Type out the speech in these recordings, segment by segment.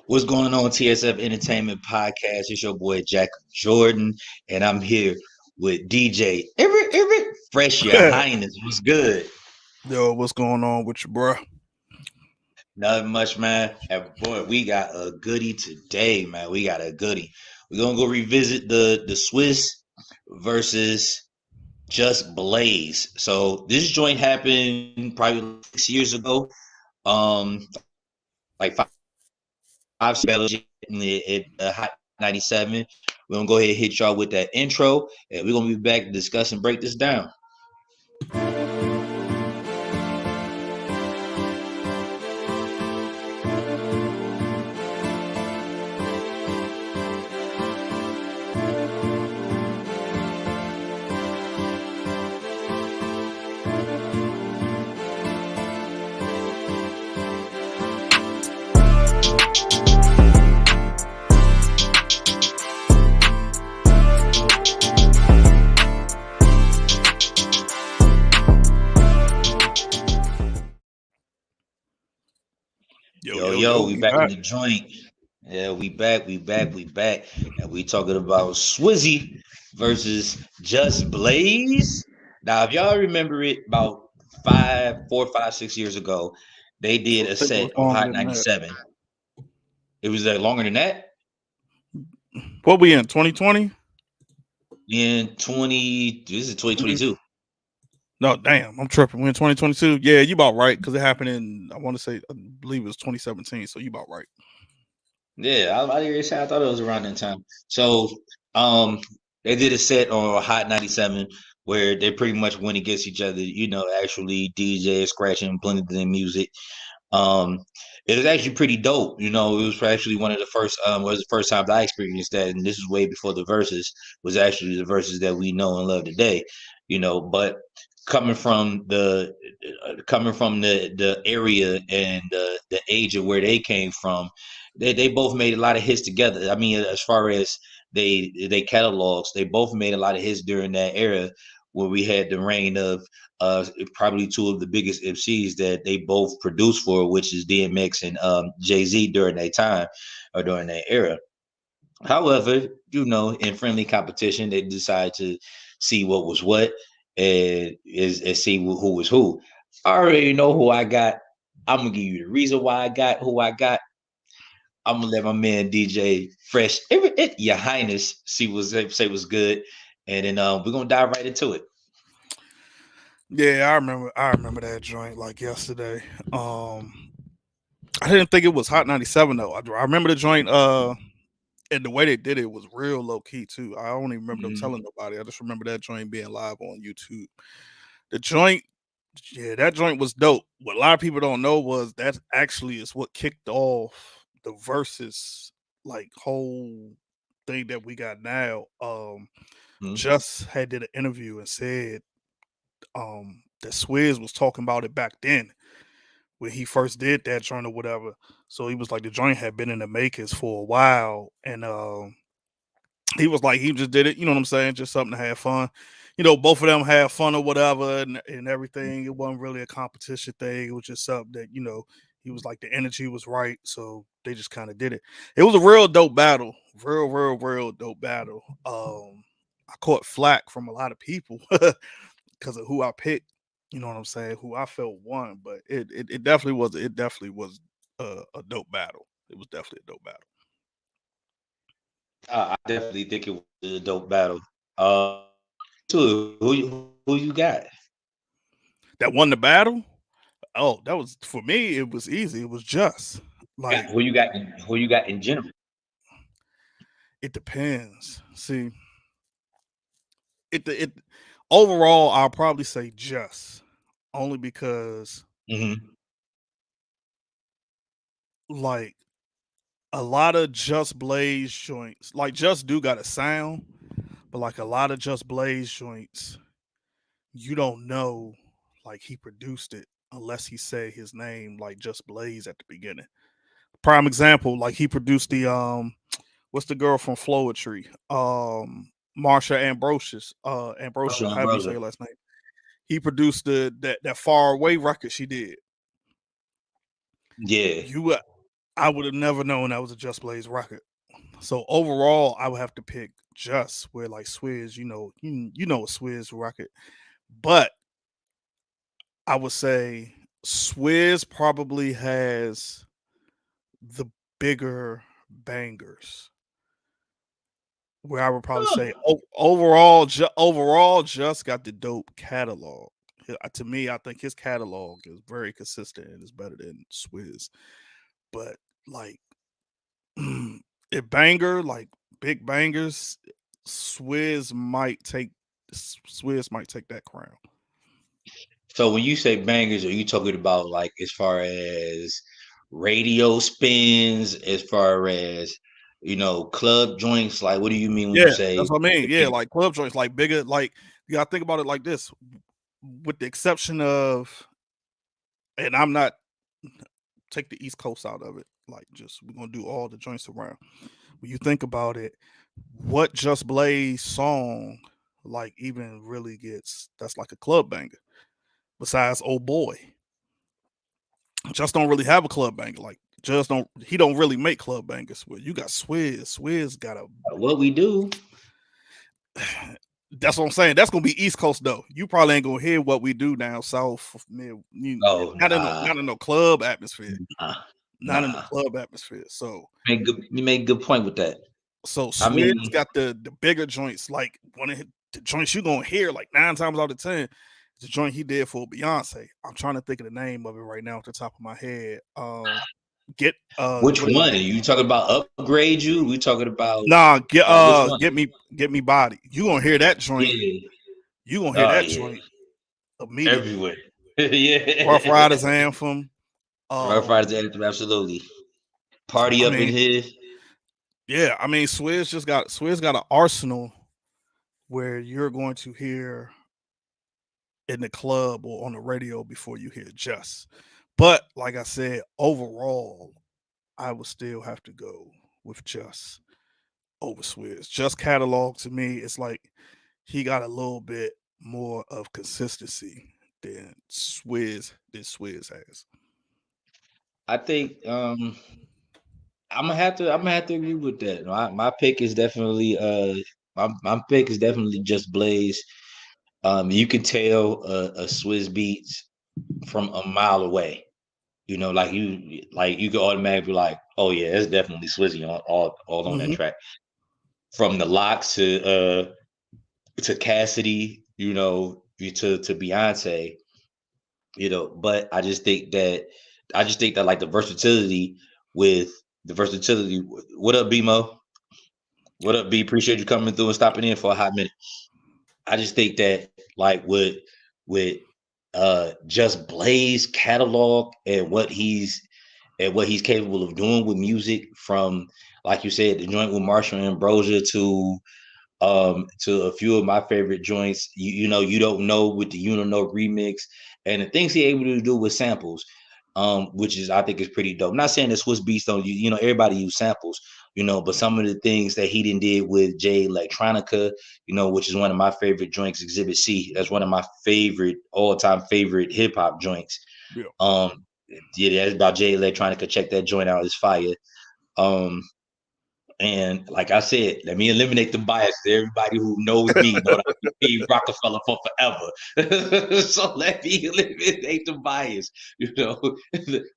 What's going on, TSF Entertainment Podcast? It's your boy Jack Jordan, and I'm here with DJ Everett Fresh Your Highness. What's good? Yo, what's going on with you, bro? Nothing much, man. And boy, we got a goodie today, man. We got a goodie. We're gonna go revisit the Swizz versus Just Blaze. So this joint happened probably 6 years ago. Like five it Hot 97. We're gonna go ahead and hit y'all with that intro, and we're gonna be back to discuss and break this down. Yo, we We back in back. the joint. Yeah, we back. And we talking about Swizzy versus Just Blaze. Now, if y'all remember it, about 4, 5, 6 years ago, they did I a think it set was on longer Hot than that. 97. It was longer than that What we in 2020? in 20, this is 2022. No, damn, I'm tripping. We in 2022. Yeah, you about right because it happened in I want to say I believe it was 2017. So you about right. Yeah, I thought it was around that time. So, um, they did a set on Hot 97 where they pretty much went against each other, actually DJ scratching, blended in music. Um, it was actually pretty dope. It was actually one of the first, was the first times I experienced that, and this is way before the verses was actually the verses that we know and love today. But coming from the area and the age of where they came from, they both made a lot of hits together. I mean, as far as they catalogs, they both made a lot of hits during that era where we had the reign of probably two of the biggest MCs that they both produced for, which is DMX and Jay-Z during that time or during that era. However, in friendly competition, they decided to see what was what and see who was who. I already know who I got. I'm gonna give you the reason why I got who I got. I'm gonna let my man DJ Fresh, Your Highness, say what's good, and then we're gonna dive right into it. Yeah, I remember that joint like yesterday. I didn't think it was Hot 97 though. I remember the joint. And the way they did it was real low key too. I don't even remember them Mhm. telling nobody. I just remember that joint being live on YouTube. The joint, yeah, that joint was dope. What a lot of people don't know was that actually is what kicked off the versus like whole thing that we got now. Mhm. Just had did an interview and said that Swizz was talking about it back then when he first did that joint or whatever. So he was like the joint had been in the makers for a while, and he was like he just did it. You know what I'm saying? Just something to have fun. Both of them had fun or whatever, and everything. It wasn't really a competition thing. It was just something that he was like the energy was right, so they just kind of did it. It was a real dope battle, real dope battle. I caught flack from a lot of people because of who I picked. You know what I'm saying? Who I felt won, but it definitely was a dope battle. It was definitely a dope battle. I definitely think it was a dope battle. So who you got? That won the battle. Oh, that was for me. It was easy. It was just like Who you got in general? it depends. See, it overall, I'll probably say just only because Hmm. like a lot of Just Blaze joints, like Just do got a sound, but like a lot of Just Blaze joints, you don't know like he produced it unless he say his name like Just Blaze at the beginning. Prime example, like he produced the what's the girl from Floetry? Marsha Ambrosius. Ambrosia, Russell however you say Ambrosia. her last name. He produced that far away record she did. Yeah. You I would have never known that was a Just Blaze record. So overall, I would have to pick Just, where like Swizz, you know a Swizz record, but I would say Swizz probably has the bigger bangers. Where I would probably say overall, Just got the dope catalog. To me, I think his catalog is very consistent and is better than Swizz. But like, it banger, like big bangers, Swizz might take Swizz might take that crown. So when you say bangers, are you talking about like as far as radio spins, as far as club joints? Like, what do you mean when you Yeah, say that's what I mean. the Yeah, big? like club joints, like bigger, like you gotta think about it like this. With the exception of, and I'm not take the East Coast out of it, like just we're gonna do all the joints around. When you think about it, what Just Blaze song like even really gets that's like a club banger besides Oh Boy? Just don't really have a club banger. Like just don't he don't really make club bangers. Well, you got Swizz. Swizz got a What we do? that's what I'm saying. That's gonna be East Coast though. You probably ain't gonna hear what we do down south. Oh, nah, Not in no club atmosphere. nah, Not in the nah. club atmosphere. So You made a good point with that. I Swizz mean, got the bigger joints, like one of the joints you gonna hear like 9 times out of 10. The joint he did for Beyonce. I'm trying to think of the name of it right now off the top of my head. Get which what is one? Are it? you talking about upgrade you? We talking about Nah, which one? get me body. You gonna hear that joint? Yeah. You gonna hear Oh that yeah. joint immediately. Everywhere. Rough Yeah. Riders anthem. Rough Riders Anthem, absolutely. Party I up in mean, here. yeah, I mean, Swizz got an arsenal where you're going to hear in the club or on the radio before you hear Just. But like I said, overall, I would still have to go with Just over Swizz. Just catalog to me, it's like he got a little bit more of consistency than Swizz has. I think I'm gonna have to agree with that. My pick is definitely my pick is definitely Just Blaze. You can tell a Swizz Beats from a mile away. Like you could automatically be like, oh yeah, it's definitely Swizzy on all on that Hmm. track. From the locks to Cassidy, to Beyonce, but I just think that like with the versatility. What up, BMO? What up, B? Appreciate you coming through and stopping in for a hot minute. I just think that like with Just Blaze catalog and what he's capable of doing with music, from like you said, the joint with Marshall Ambrosia to a few of my favorite joints. You don't know with the You Don't Know remix, and the things he able to do with samples, which is I think is pretty dope. I'm not saying that Swizz Beatz don't, everybody use samples, but some of the things that he did with Jay Electronica, which is one of my favorite joints, Exhibit C. That's one of my favorite all time favorite hip hop joints. Yeah. Um, yeah, that's about Jay Electronica. Check that joint out; it's fire. Um, and like I said, let me eliminate the bias. Everybody who knows me know that I be Rockefeller for forever. So let me eliminate the bias.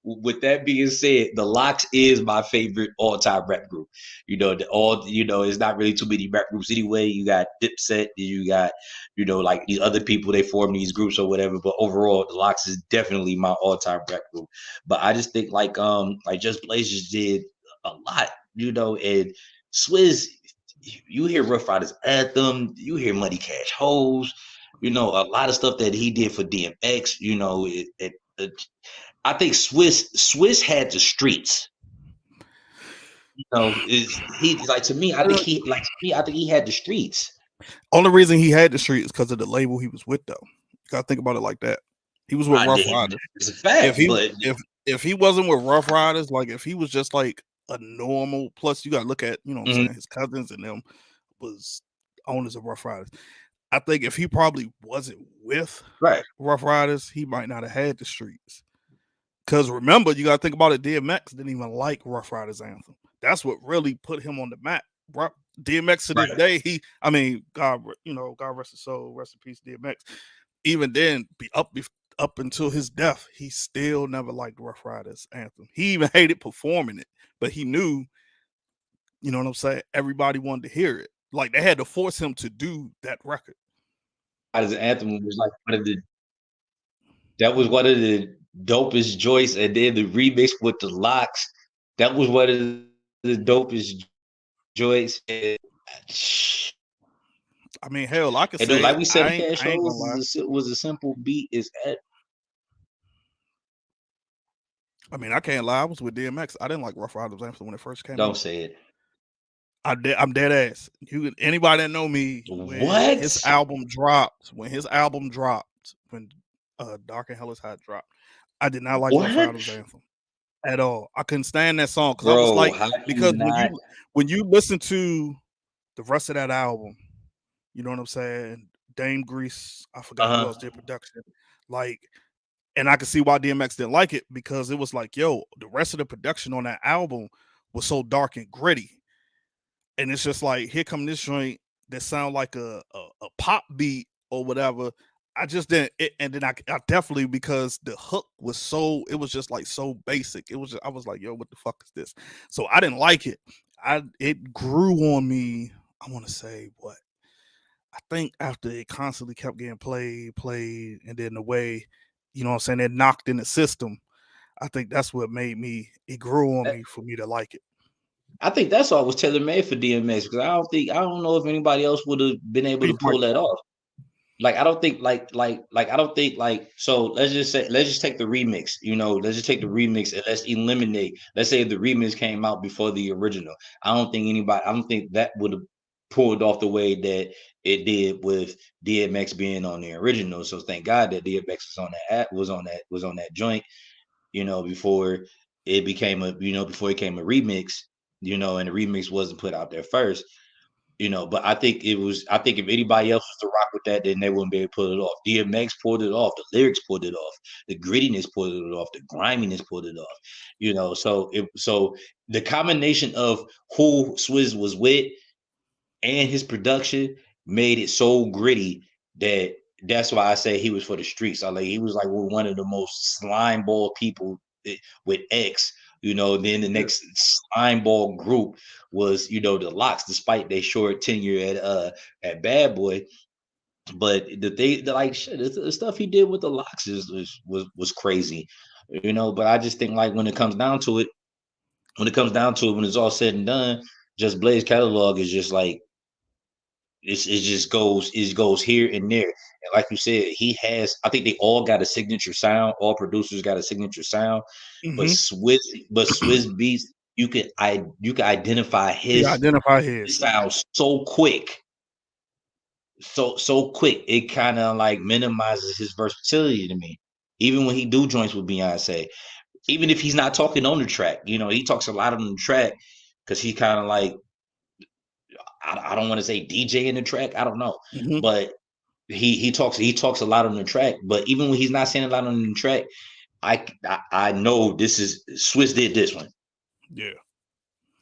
With that being said, the Locks is my favorite all-time rap group. It's not really too many rap groups anyway. You got Dipset, you got, like these other people they form these groups or whatever. But overall, the Locks is definitely my all-time rap group. But I just think like Just Blaze just did a lot, and Swizz, you hear Rough Riders Anthem, you hear Money Cash Hoes, a lot of stuff that he did for DMX, I think Swizz had the streets. Is he like to me, I think he had the streets. Only reason he had the street is because of the label he was with, though. You gotta think about it like that. He was with I Rough did. Riders. It's a If fact, he but if he wasn't with Rough Riders, like if he was just like a normal, plus you gotta look at, what I'm mhm, saying, his cousins and them was owners of Rough Riders. I think if he probably wasn't with right. Rough Riders, he might not have had the streets. Because remember, you got to think about it. DMX didn't even like Rough Riders anthem. That's what really put him on the map. DMX to this Right. day, I mean, God, God rest his soul, rest in peace, DMX. Even then, up until his death, he still never liked Rough Riders anthem. He even hated performing it, but he knew, you know what I'm saying. Everybody wanted to hear it. Like they had to force him to do that record. As an anthem was like one of the that was one of the dopest joints, and then the remix with the locks, that was one of the dopest joints. I mean, hell, I could And say like we said, Cash I ain't gonna Hoes lie. was a simple beat. Is at I mean, I can't lie. I was with DMX. I didn't like Rough Riders anthem when it first came don't out. say it. I'm dead ass. Anybody that know me, when his What? album dropped, when Dark and Hell is Hot dropped, I did not like Rough What? Riders anthem at all. I couldn't stand that song because I was Bro, like, how do you because not? when you listen to the rest of that album, you know what I'm saying? Dame Grease, I forgot who else Uh-huh. did production. Like, and I can see why DMX didn't like it because it was like, yo, the rest of the production on that album was so dark and gritty. And it's just like, here come this joint that sound like a pop beat or whatever. I just didn't, and then I definitely, because the hook was it was just like so basic. I was like, yo, what the fuck is this? So I didn't like it. It grew on me. I want to say what I think after it constantly kept getting played, and then the way, you know what I'm saying, it knocked in the system. I think that's what made it grew on me for me to like it. I think that's all was tailor made for DMX because I don't know if anybody else would have been able to Peace, Mike. pull that off. Like I don't think I don't think like so let's just take the remix, let's just take the remix and let's eliminate. Let's say if the remix came out before the original. I don't think that would have pulled off the way that it did with DMX being on the original. So thank God that DMX was on that was on that joint, before it became before it came a remix, and the remix wasn't put out there first. But I think if anybody else was to rock with that, then they wouldn't be able to pull it off. DMX pulled it off, the lyrics pulled it off, the grittiness pulled it off, the griminess pulled it off. So the combination of who Swizz was with and his production made it so gritty that that's why I say he was for the streets. He was like one of the most slime ball people with X. Then the Yeah. next slime ball group was the Locks, despite their short tenure at Bad Boy. But like shit, the stuff he did with the Locks was crazy. But I just think like when it comes down to it, when it's all said and done, Just Blaze catalog is just like it goes here and there. And like you said, he has I think they all got a signature sound. All producers got a signature sound. But Mm-hmm. Swizz Beatz, you can identify You his identify his. style so quick. So quick. It kind of like minimizes his versatility to me. Even when he do joints with Beyonce. Even if he's not talking on the track, he talks a lot on the track because he kind of like I don't want to say DJ in the track. I don't know. Mm-hmm. But he talks a lot on the track, but even when he's not saying a lot on the track, I know this is Swizz did this one Yeah.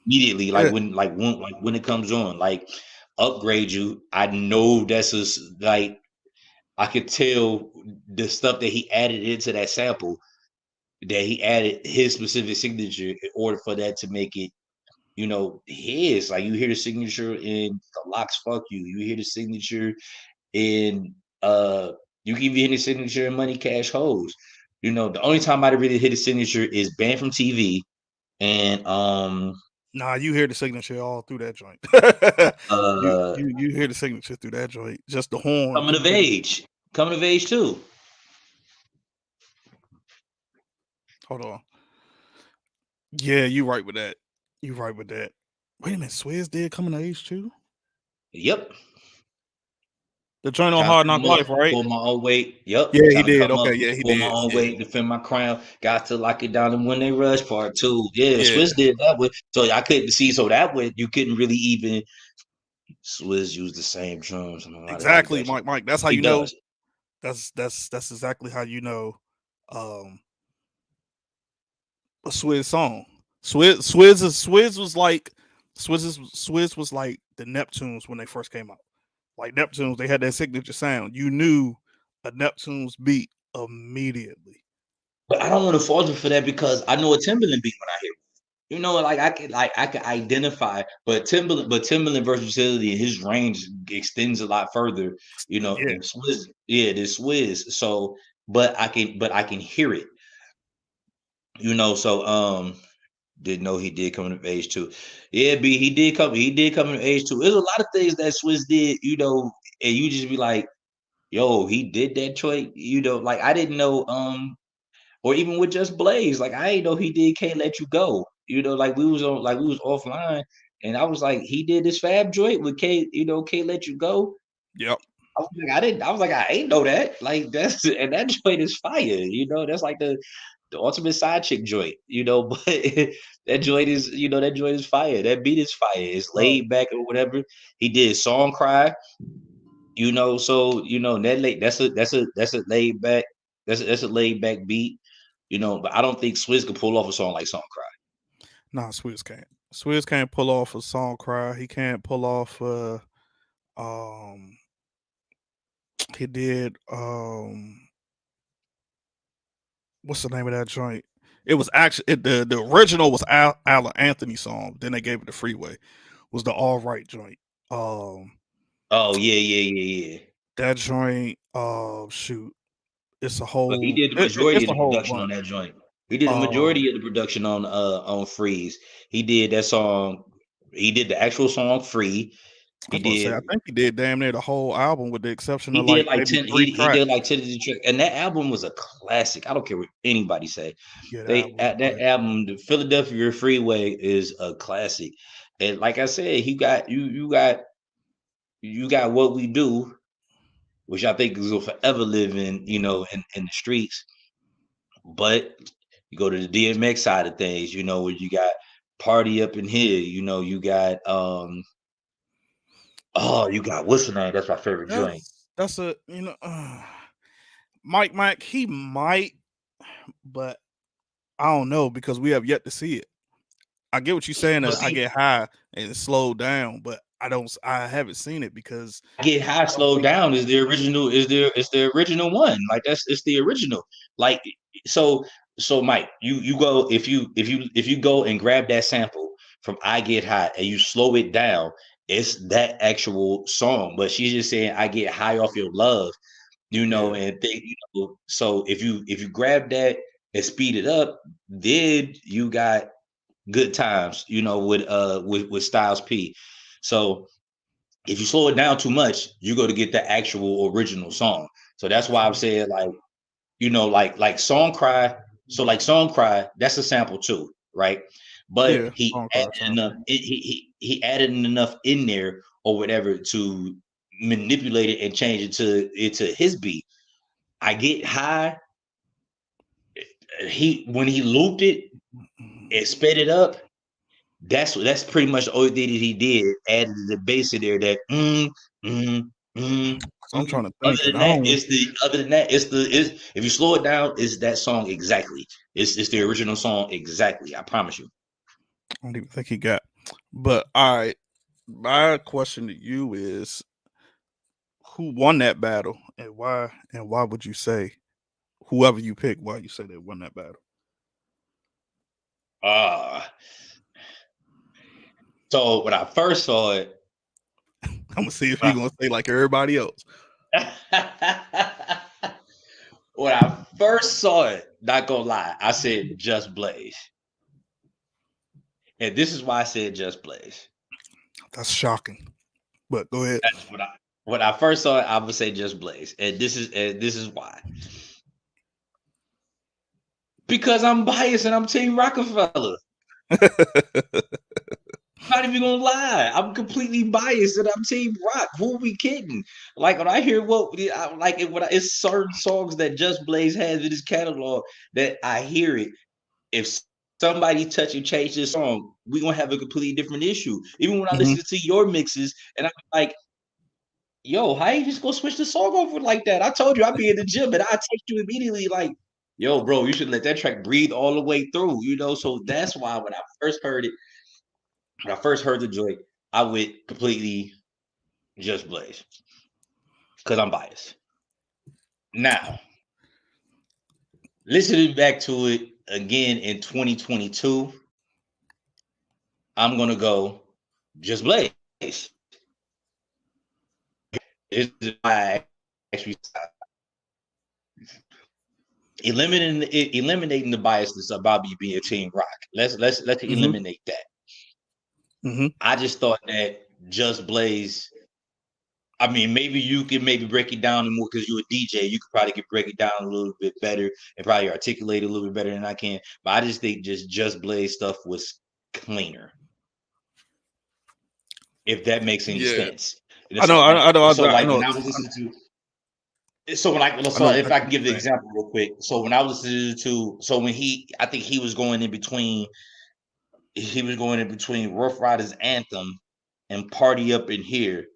immediately. Yeah. Like when it comes on, like Upgrade You. I know like I could tell the stuff that he added into that sample, that he added his specific signature in order for that to make it his. Like you hear the signature in the Locks Fuck You, you hear the signature in you can even hit his signature in Money Cash Hoes. The only time I really hit his signature is Banned from TV and Nah, you hear the signature all through that joint. you uh you hear the signature through that joint. Just the horn. Coming of Age. Coming of Age too. Hold on. Yeah, you right with that. You right with that. Wait a minute, Swizz did Coming of Age too? Yep. The joint on Trying to Hard Knock come up, Life, right? pull my own weight. Yep. Yeah, he Trying to did. come up, Okay, yeah, he pull my did. own Yeah. weight, defend my crown. Got to lock it down and when they rush part two. Yeah, Yeah. Swizz did that with so I couldn't see so that way you couldn't really even Swizz use the same drums. I'm like, I Exactly, got you. Mike. That's how He you know. does. That's exactly how you know. Um, a Swizz song. Swizz was like the Neptunes when they first came out. Like Neptunes, they had that signature sound. You knew a Neptunes beat immediately. But I don't want to fault him for that because I know a Timberland beat when I hear it. I can identify, but Timberland versatility and his range extends a lot further, Yeah, than Swizz. Yeah, than Swizz. So, but I can hear it, So, didn't know he did come of age too. Yeah, B, he did come of age too. There's a lot of things that Swizz did, and you just be like, yo, he did that choice, like I didn't know, or even with Just Blaze, like I didn't know he did Can't Let You Go. Like we was offline, and I was like, he did this Fab joint with Can't Let You Go. yep. I ain't know that. Like that's and that joint is fire, that's like the ultimate side chick joint, but that joint is fire. That beat is fire. It's Oh, laid back or whatever. He did Song Cry, so that's a laid back, that's a laid back beat, but I don't think Swizz could pull off a song like Song Cry. nah, Swizz can't. Swizz can't pull off a song cry. He can't pull off. Um, he did. What's the name of that joint? It was actually the original was Alan Anthony song. Then they gave it to Freeway. Was the All Right joint. Um, Oh yeah, yeah, yeah, yeah. that joint. Shoot, it's a But he whole. did the majority It's of a the whole production bunch. on that joint. He did the Uh, majority of the production on Freeze. He did that song. He did the actual song Free. I He was about to say, did I think he did damn near the whole album with the exception he of did like like maybe 10 three he tracks. did like 10 of the track, and that album was a classic. I don't care what anybody say. Yeah, that They album was a at that classic. album, the Philadelphia Freeway is a classic. And like I said, you got What We Do, which I think is will forever live in the streets. But you go to the DMX side of things, where you got Party Up in Here, you got what's the name? That's my favorite joint. That's a Mike. He might, but I don't know because we have yet to see it. I get what you're saying. But I see, get high and it slowed down, but I don't. I haven't seen it because Get High, I don't Slow think. Down is the original. Is the original one? Like it's the original. Like so Mike, you go if you go and grab that sample from I Get High and you slow it down, it's that actual song. But she's just saying I get high off your love, Yeah, and so if you grab that and speed it up, then you got Good Times, with Styles P. So if you slow it down too much, you're going to get the actual original song. So that's why I'm true. saying like Song Cry. So like Song Cry, that's a sample too, right? But Yeah, he song added crash enough. sample. He added enough in there or whatever to manipulate it and change it to his beat. I Get High. He when he looped it and sped it up. That's pretty much the only thing that he did. Added the bass in there. That mm, So I'm trying to Other think, and than I that, don't. if you slow it down, it's that song exactly. It's the original song exactly. I promise you. I don't even think he got. But all right, my question to you is, who won that battle, and why? And why would you say whoever you pick? Why you say they won that battle? Uh so when I first saw it, I'm gonna see if when you're gonna say like everybody else. I, when I first saw it, not gonna lie, I said Just Blaze, and this is why I said Just Blaze. That's shocking. But go ahead. When I first saw it, I would say Just Blaze, and this is why. Because I'm biased and I'm Team Rockefeller. Not even gonna lie, I'm completely biased and I'm Team Rock. Who are we kidding? Like when I hear it's certain songs that Just Blaze has in his catalog that I hear it. If somebody touch and change this song, we gonna have a completely different issue. Even when I Mhm. listen to your mixes, and I'm like, "Yo, how you just gonna switch the song over like that?" I told you I'd be in the gym, and I text you immediately like, Yo, bro, you should let that track breathe all the way through, you know. So that's why when I first heard the joint, I went completely Just Blaze because I'm biased. Now, listening back to it again in 2022, I'm gonna go Just Blaze. This is why I actually eliminating the biasness about me being Team Rock. Let's Mm-hmm. eliminate that. Mm-hmm. I just thought that Just Blaze. I mean, maybe you can maybe break it down more because you're a DJ. You could probably break it down a little bit better and probably articulate it a little bit better than I can. But I just think Just Blaze stuff was cleaner, if that makes any Yeah, sense. And I know, so like I know, so I like know, when I was listening to I so know if I can exactly what give the you're saying. example real quick. So when I was listening to so when I think he was going in between Rough Riders Anthem and Party Up in Here.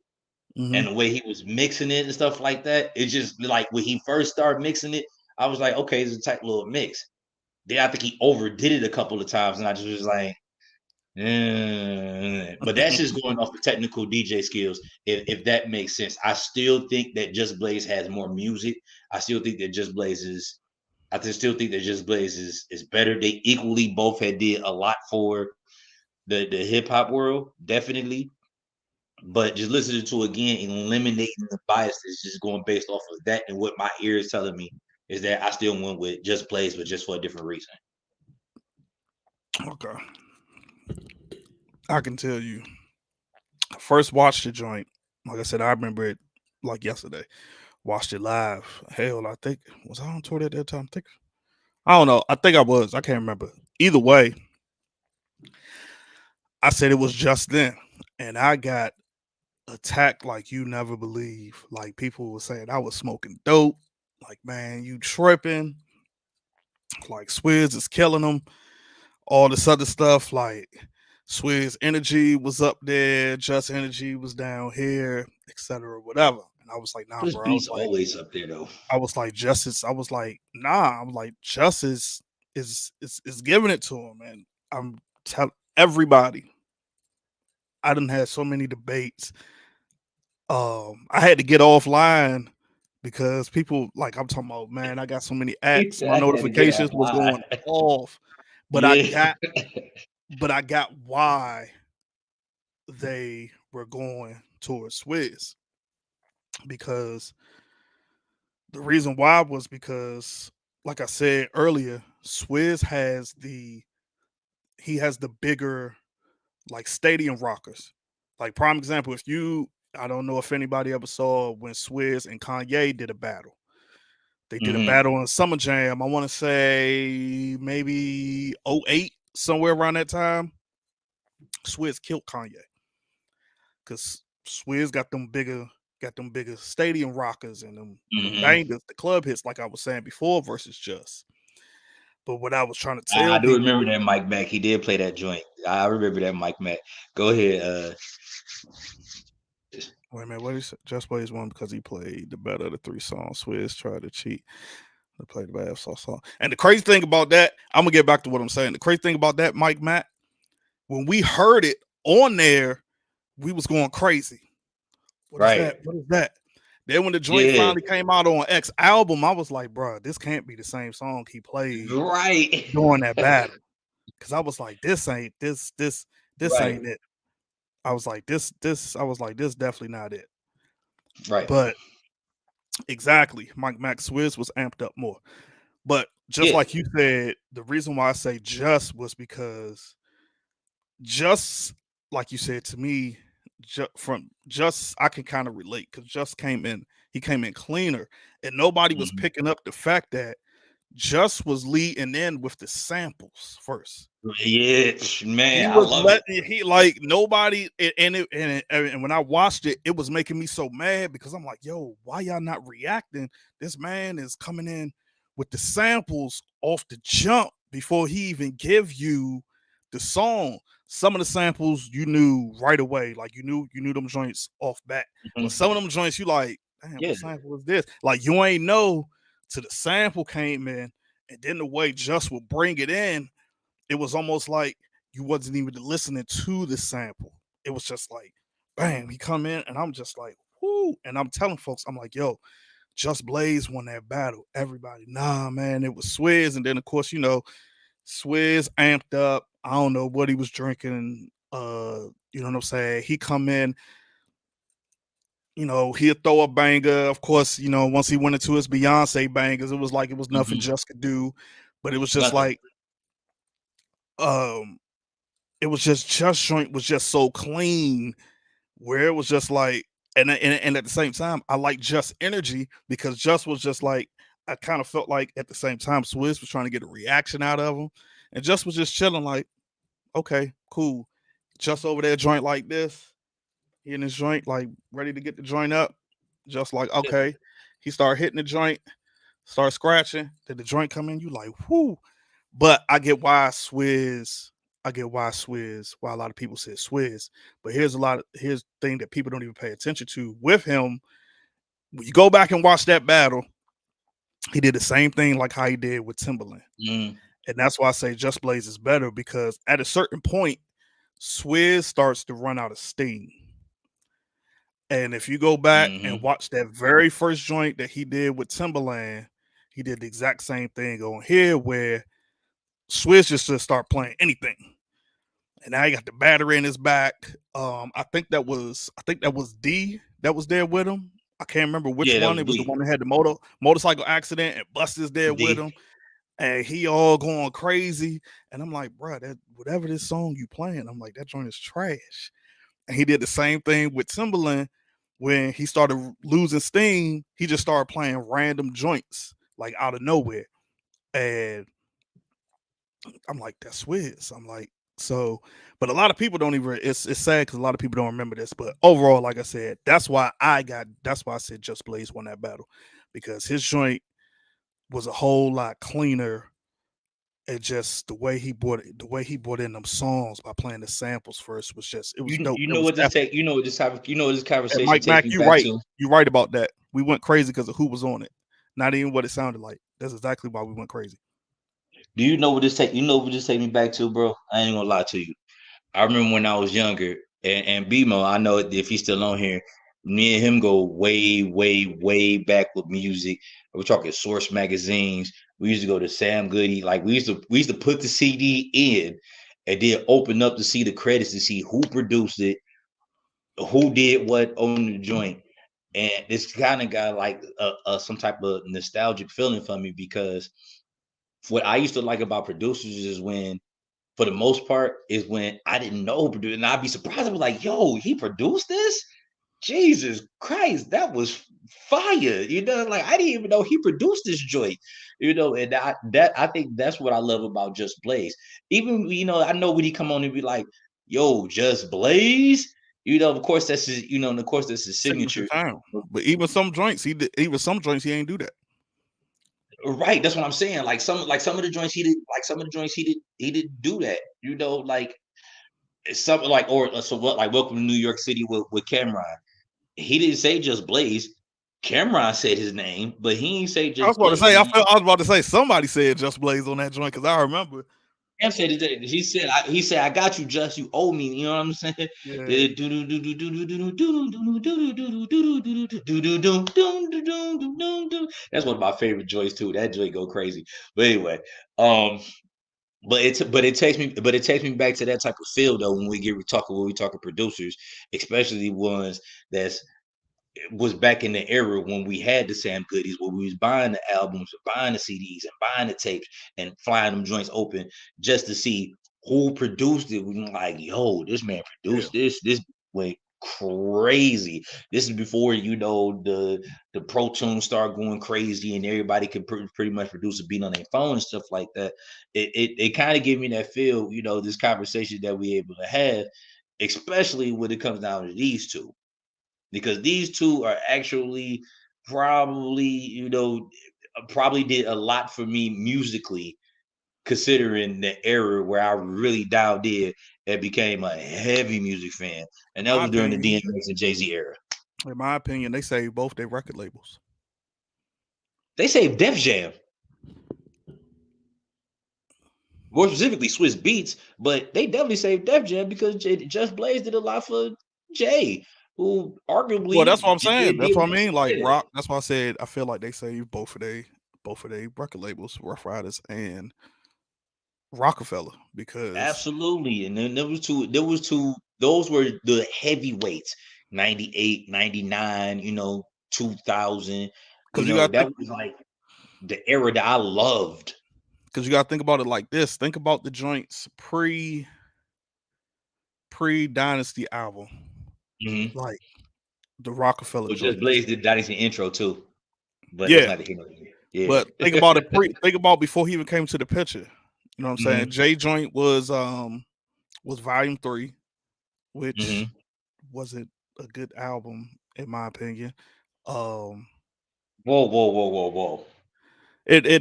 Mm-hmm. And the way he was mixing it and stuff like that, it just like when he first started mixing it, I was like, okay, it's a tight little mix. Then I think he overdid it a couple of times, and I just was like, but that's just going off the technical DJ skills. If that makes sense, I still think that Just Blaze has more music. I still think that Just Blaze is. I still think that Just Blaze is better. They equally both had did a lot for the hip hop world, definitely. But just listening to it again, eliminating the biases, just going based off of that and what my ear is telling me is that I still went with Just Blaze, but just for a different reason. Okay, I can tell you. I first watched the joint. Like I said, I remember it like yesterday. Watched it live. Hell, I think was I on tour at that time? I don't know. I think I was. I can't remember. Either way, I said it was just then, and I got attacked like you never believe. Like people were saying I was smoking dope. Like man, you tripping? Like Swizz is killing them. All this other stuff like Swizz Energy was up there, Just Energy was down here, etc. Whatever. And I was like, nah, Swizz bro. Beatz always up there though. I was like, Justice. I was like, nah. I was like, Justice is giving it to him, and I'm telling everybody. I didn't have so many debates. I had to get offline because people like I'm talking about, man. I got so many He acts. said My I had to get notifications was offline. going off, but I Yeah. got, but I got why they were going towards Swizz because the reason why was because, like I said earlier, Swizz has the bigger like stadium rockers. Like prime example, if you I don't know if anybody ever saw when Swizz and Kanye did a battle. They did a Hmm. battle in Summer Jam. I want to say maybe '08, somewhere around that time. Swizz killed Kanye because Swizz got them bigger stadium rockers and them Hmm. bangers, the club hits, like I was saying before, versus Just. But what I was trying to I tell do remember people, that Mike Mack. He did play that joint. I remember that Mike Mack. Go ahead. wait a minute, what is Just plays one because he played the better of the three songs. Swizz tried to cheat. They played the bad song. And the crazy thing about that, I'm gonna get back to what I'm saying. The crazy thing about that, Mike Matt, when we heard it on there, we was going crazy. What is Right. that? What is that? Then when the joint Yeah. finally came out on X album, I was like, bro, this can't be the same song he played Right. during that battle. Cause I was like, this Right. ain't it. I was like, this definitely not it. Right. But exactly, Mike Max Swizz was amped up more. But just Yeah. like you said, the reason why I say just was because just like you said to me, from just I can kind of relate because just came in, he came in cleaner, and nobody was Mhm. picking up the fact that just was leading in with the samples first. Yeah, man, He I was love it. letting he like nobody and when I watched it, it was making me so mad because I'm like, yo, why y'all not reacting? This man is coming in with the samples off the jump before he even give you the song. Some of the samples you knew right away, like you knew them joints off bat. But Mhm. some of them joints you like, damn, Yeah. what sample was this? Like you ain't know till the sample came in And then the way Just would bring it in, it was almost like you wasn't even listening to the sample. It was just like, bam, he come in, and I'm just like, whoo. And I'm telling folks, I'm like, yo, Just Blaze won that battle. Everybody, nah, man, it was Swizz. And then of course, Swizz amped up. I don't know what he was drinking. You know what I'm saying? He come in, he'll throw a banger. Of course, once he went into his Beyonce bangers, it was like it was nothing Hmm. Just could do. But it was just Nothing. like, um, it was just joint was just so clean, where it was just like, and at the same time, I like Just energy, because Just was just like, I kind of felt like at the same time Swizz was trying to get a reaction out of him, and Just was just chilling like, okay, cool. Just over there joint like this. He in his joint, like ready to get the joint up. Just like, Yeah. okay. He started hitting the joint, start scratching. Did the joint come in? You like, whoo. But I get why a lot of people say Swizz. But here's the thing that people don't even pay attention to with him. When you go back and watch that battle, he did the same thing like how he did with Timberland. Mm, And that's why I say Just Blaze is better, because at a certain point, Swizz starts to run out of steam. And if you go back and hmm. watch that very first joint that he did with Timberland, he did the exact same thing on here, where Swizz just start playing anything. And now he got the battery in his back. I think that was D that was there with him. I can't remember which Yeah, that one. was It was the D. one that had the motorcycle accident, and Buster's there with D. him, and he all going crazy. And I'm like, bro, that whatever this song you playing, I'm like, that joint is trash. And he did the same thing with Timberland. When he started losing steam, he just started playing random joints like out of nowhere. And I'm like, that's Swizz. I'm like, so, but a lot of people don't even. It's sad because a lot of people don't remember this. But overall, like I said, That's why I said Just Blaze won that battle, because his joint was a whole lot cleaner. And just the way he brought in them songs by playing the samples first was just, it was dope. You It know was what this definitely. take? You know what this type? You know what this And conversation Mike takes Mack, me you back right. to? You right about that. We went crazy because of who was on it, not even what it sounded like. That's exactly why we went crazy. Do you know what this take? You know what this take me back to, bro? I ain't gonna lie to you. I remember when I was younger, and BMO, I know if he's still on here, me and him go way, way, way back with music. We're talking Source magazines. We used to go to Sam Goody. Like we used to put the CD in and then open up to see the credits to see who produced it, who did what on the joint. And this kind of got like some type of nostalgic feeling for me, because what I used to like about producers is when, for the most part, is when I didn't know who produced, and I'd be surprised. I'd be like, "Yo, he produced this? Jesus Christ, that was fire!" Like I didn't even know he produced this joint. And I think that's what I love about Just Blaze. Even I know when he come on and be like, "Yo, Just Blaze," of course that's his, and of course that's his Signature signature. sound. But even some joints he ain't do that. Right, that's what I'm saying. Like some of the joints he did, he didn't do that. Like something like, or so what, like Welcome to New York City with Cameron. He didn't say Just Blaze. Cameron said his name, but he didn't say I was Just about to Blaze. say, I was about to say somebody said Just Blaze on that joint, because I remember. Cam said it. He said, "I got you, Just. You owe me." You know what I'm saying? Yeah, That's one of my favorite joys too. That joy go crazy. But anyway, um, but it takes me back to that type of feel though, when we talking producers, especially ones that's was back in the era when we had the Sam Goodies, where we was buying the albums, buying the CDs, and buying the tapes, and flying them joints open just to see who produced it. We were like, yo, this man yeah, produced this. This went crazy. This is before the Pro Tools start going crazy, and everybody could pretty much produce a beat on their phone and stuff like that. It kind of gave me that feel, this conversation that we able to have, especially when it comes down to these two, because these two are actually probably, probably did a lot for me musically, considering the era where I really dialed in and became a heavy music fan, in and that my was during the opinion, DMX and Jay Z era. they saved both their record labels. They say Def Jam. more specifically Swizz Beatz, but they definitely saved Def Jam because Just Blaze did a lot for Jay, who Well, arguably that's what I'm saying. That's did what I most. mean. Like Yeah, Rock. That's why I said I feel like they saved both of they record labels, Rough Riders and Rockefeller, because absolutely. And then there was two, those were the heavyweights, 98, 99, 2000, you got that was like the era that I loved. because you got to think about it like this. Think about the joints pre Dynasty album, Hmm. like the Rockefeller But Just joints. Blaze did Dynasty intro too, but that's Yeah, not the hero. but think Yeah. about it. Think about before he even came to the picture. You know what I'm saying? Hmm. J joint was Volume 3, which Hmm. wasn't a good album in my opinion. Um, Whoa, whoa, whoa, whoa, whoa.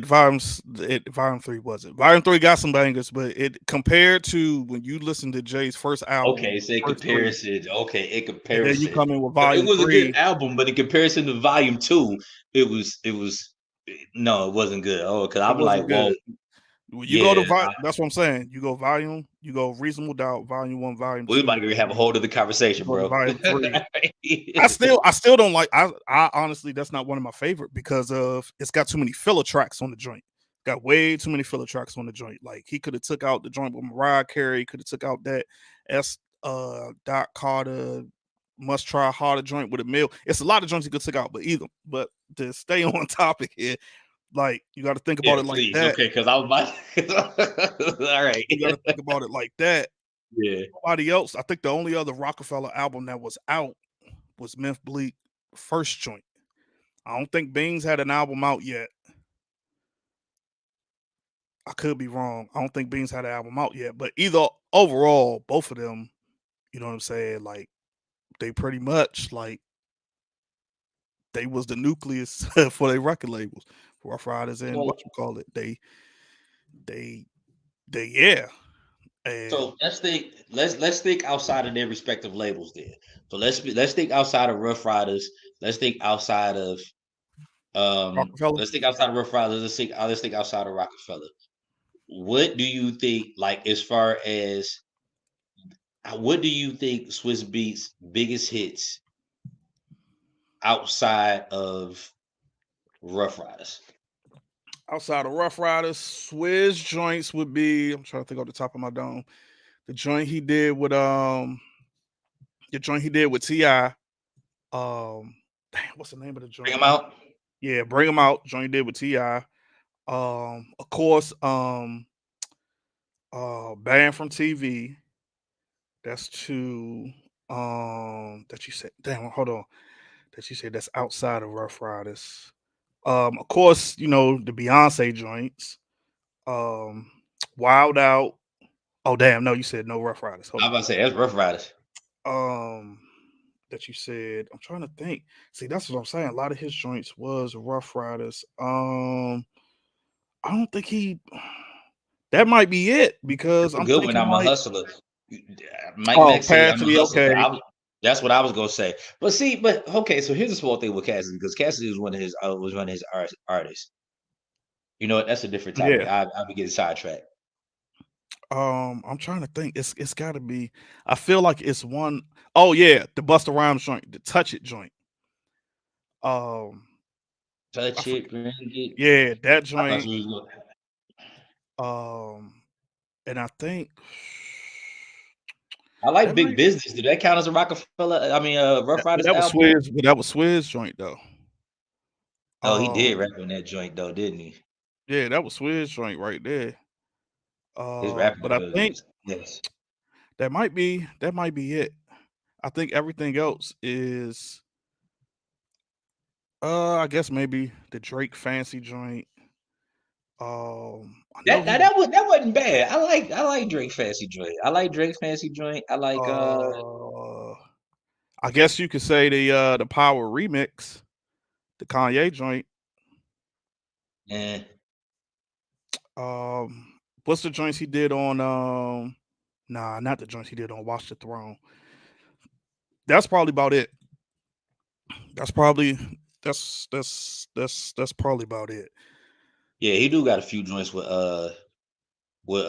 Volume 3 wasn't. Volume 3 got some bangers, but it compared to when you listen to Jay's first album, Okay, say first three, comparison. Okay, in and then you comparison. come in with So it Volume was a good 3. album, but in comparison to Volume Two, it was no, it wasn't good. Oh, because It I'm like, wasn't whoa, good. When you go to yeah. that's what I'm saying. You go Volume, you go Reasonable Doubt, Volume 1, Volume We about 2, to have a and whole other you conversation, go to bro. Volume 3. I still don't like. I honestly, that's not one of my favorite because of it's got too many filler tracks on the joint. Got way too many filler tracks on the joint. Like he could have took out the joint with Mariah Carey. Could have took out that S Doc Carter Must Try Harder joint with a mill. It's a lot of joints he could took out, but to stay on topic here, like you got to think about Yeah, it like please. that. Okay, because I was about. All right. You got to think about it like that. Yeah. Nobody else. I think the only other Rockefeller album that was out was Memphis Bleak first joint. I don't think Beans had an album out yet. I could be wrong. I don't think Beans had an album out yet. But either overall, both of them, you know what I'm saying? Like they pretty much like they was the nucleus for their record labels, Rough Riders and So what you call it. They they yeah. And so let's think outside of their respective labels then. So let's think outside of Rough Riders. Let's think outside of Rockefeller. let's think outside of Rough Riders. Let's think outside of Rockefeller. What do you think, like, as far as what do you think Swiss Beats biggest hits outside of Rough Riders? Outside of Rough Riders, Swizz joints would be. I'm trying to think off the top of my dome. The joint he did with Ti. Damn, what's the name of the Bring joint? them out. Yeah, Bring Him Out. Joint he did with Ti. Of course, Banned from TV. That's two. That you said. Damn, hold on. That you said that's outside of Rough Riders. Of course, the Beyonce joints. Um, Wild Out. Oh damn, no, you said no Rough Riders. Hold I'm about to say that's Rough Riders. on. That you said. I'm trying to think. See, that's what I'm saying. A lot of his joints was Rough Riders. I don't think he. That might be it because It's a I'm good one. thinking I'm a like, hustler. Mike oh, Mack say I'm a Cassidy. hustler. Okay. That's what I was gonna say. But see, okay. So here's a small thing with Cassidy because Cassidy was one of his artists. You know what? That's a different topic. Yeah. I'll be getting sidetracked. I'm trying to think. It's got to be. I feel like it's one. Oh yeah, the Busta Rhymes joint, the Touch It joint. Um, I Touch it, forget. bring it. Yeah, that I thought joint. you was Um, and I think I like that Big might. Business. Did that count as a Rockefeller? I mean, Rough But Riders that was album? Swizz. But that was Swizz joint though. Oh, he did Um, rap on that joint though, didn't he? yeah, that was Swizz joint right there. His rapping But I think abilities. Yes. that might be it. I think everything else is I guess maybe the Drake Fancy joint. I know That now he that wasn't bad. I like Drake Fancy Joint. I like Drake Fancy Joint. I like uh I guess you could say the Power remix, the Kanye joint. eh. What's the joints he did on nah, not the joints he did on Watch the Throne. That's probably about it. That's probably that's probably about it. Yeah, he do got a few joints with with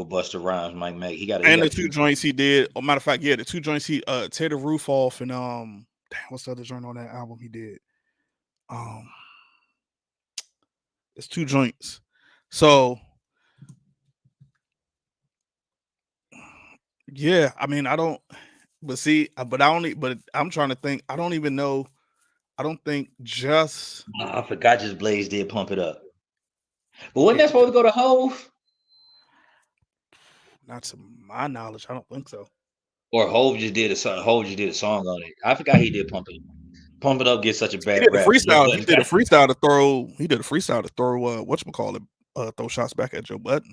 Busta Rhymes, Mike Mack. He got And a the two few. joints he did. Oh, matter of fact, yeah, the two joints he tear the roof off and damn, what's the other joint on that album he did? Um, it's two joints. So yeah, I mean, I don't. But see, but I only. But I'm trying to think. I don't even know. I don't think just I forgot Just Blaze did Pump It Up. But wasn't yeah, that supposed to go to Hove? not to my knowledge. I don't think so. Or Hove just did a song. Hove just did a song on it. I forgot he did Pump It Up. Pump It Up gets such a He bad did a rap. Joe freestyle. He Budden's did a got freestyle to throw. He did a freestyle to throw. Whatchamacallit, throw shots back at Joe Budden.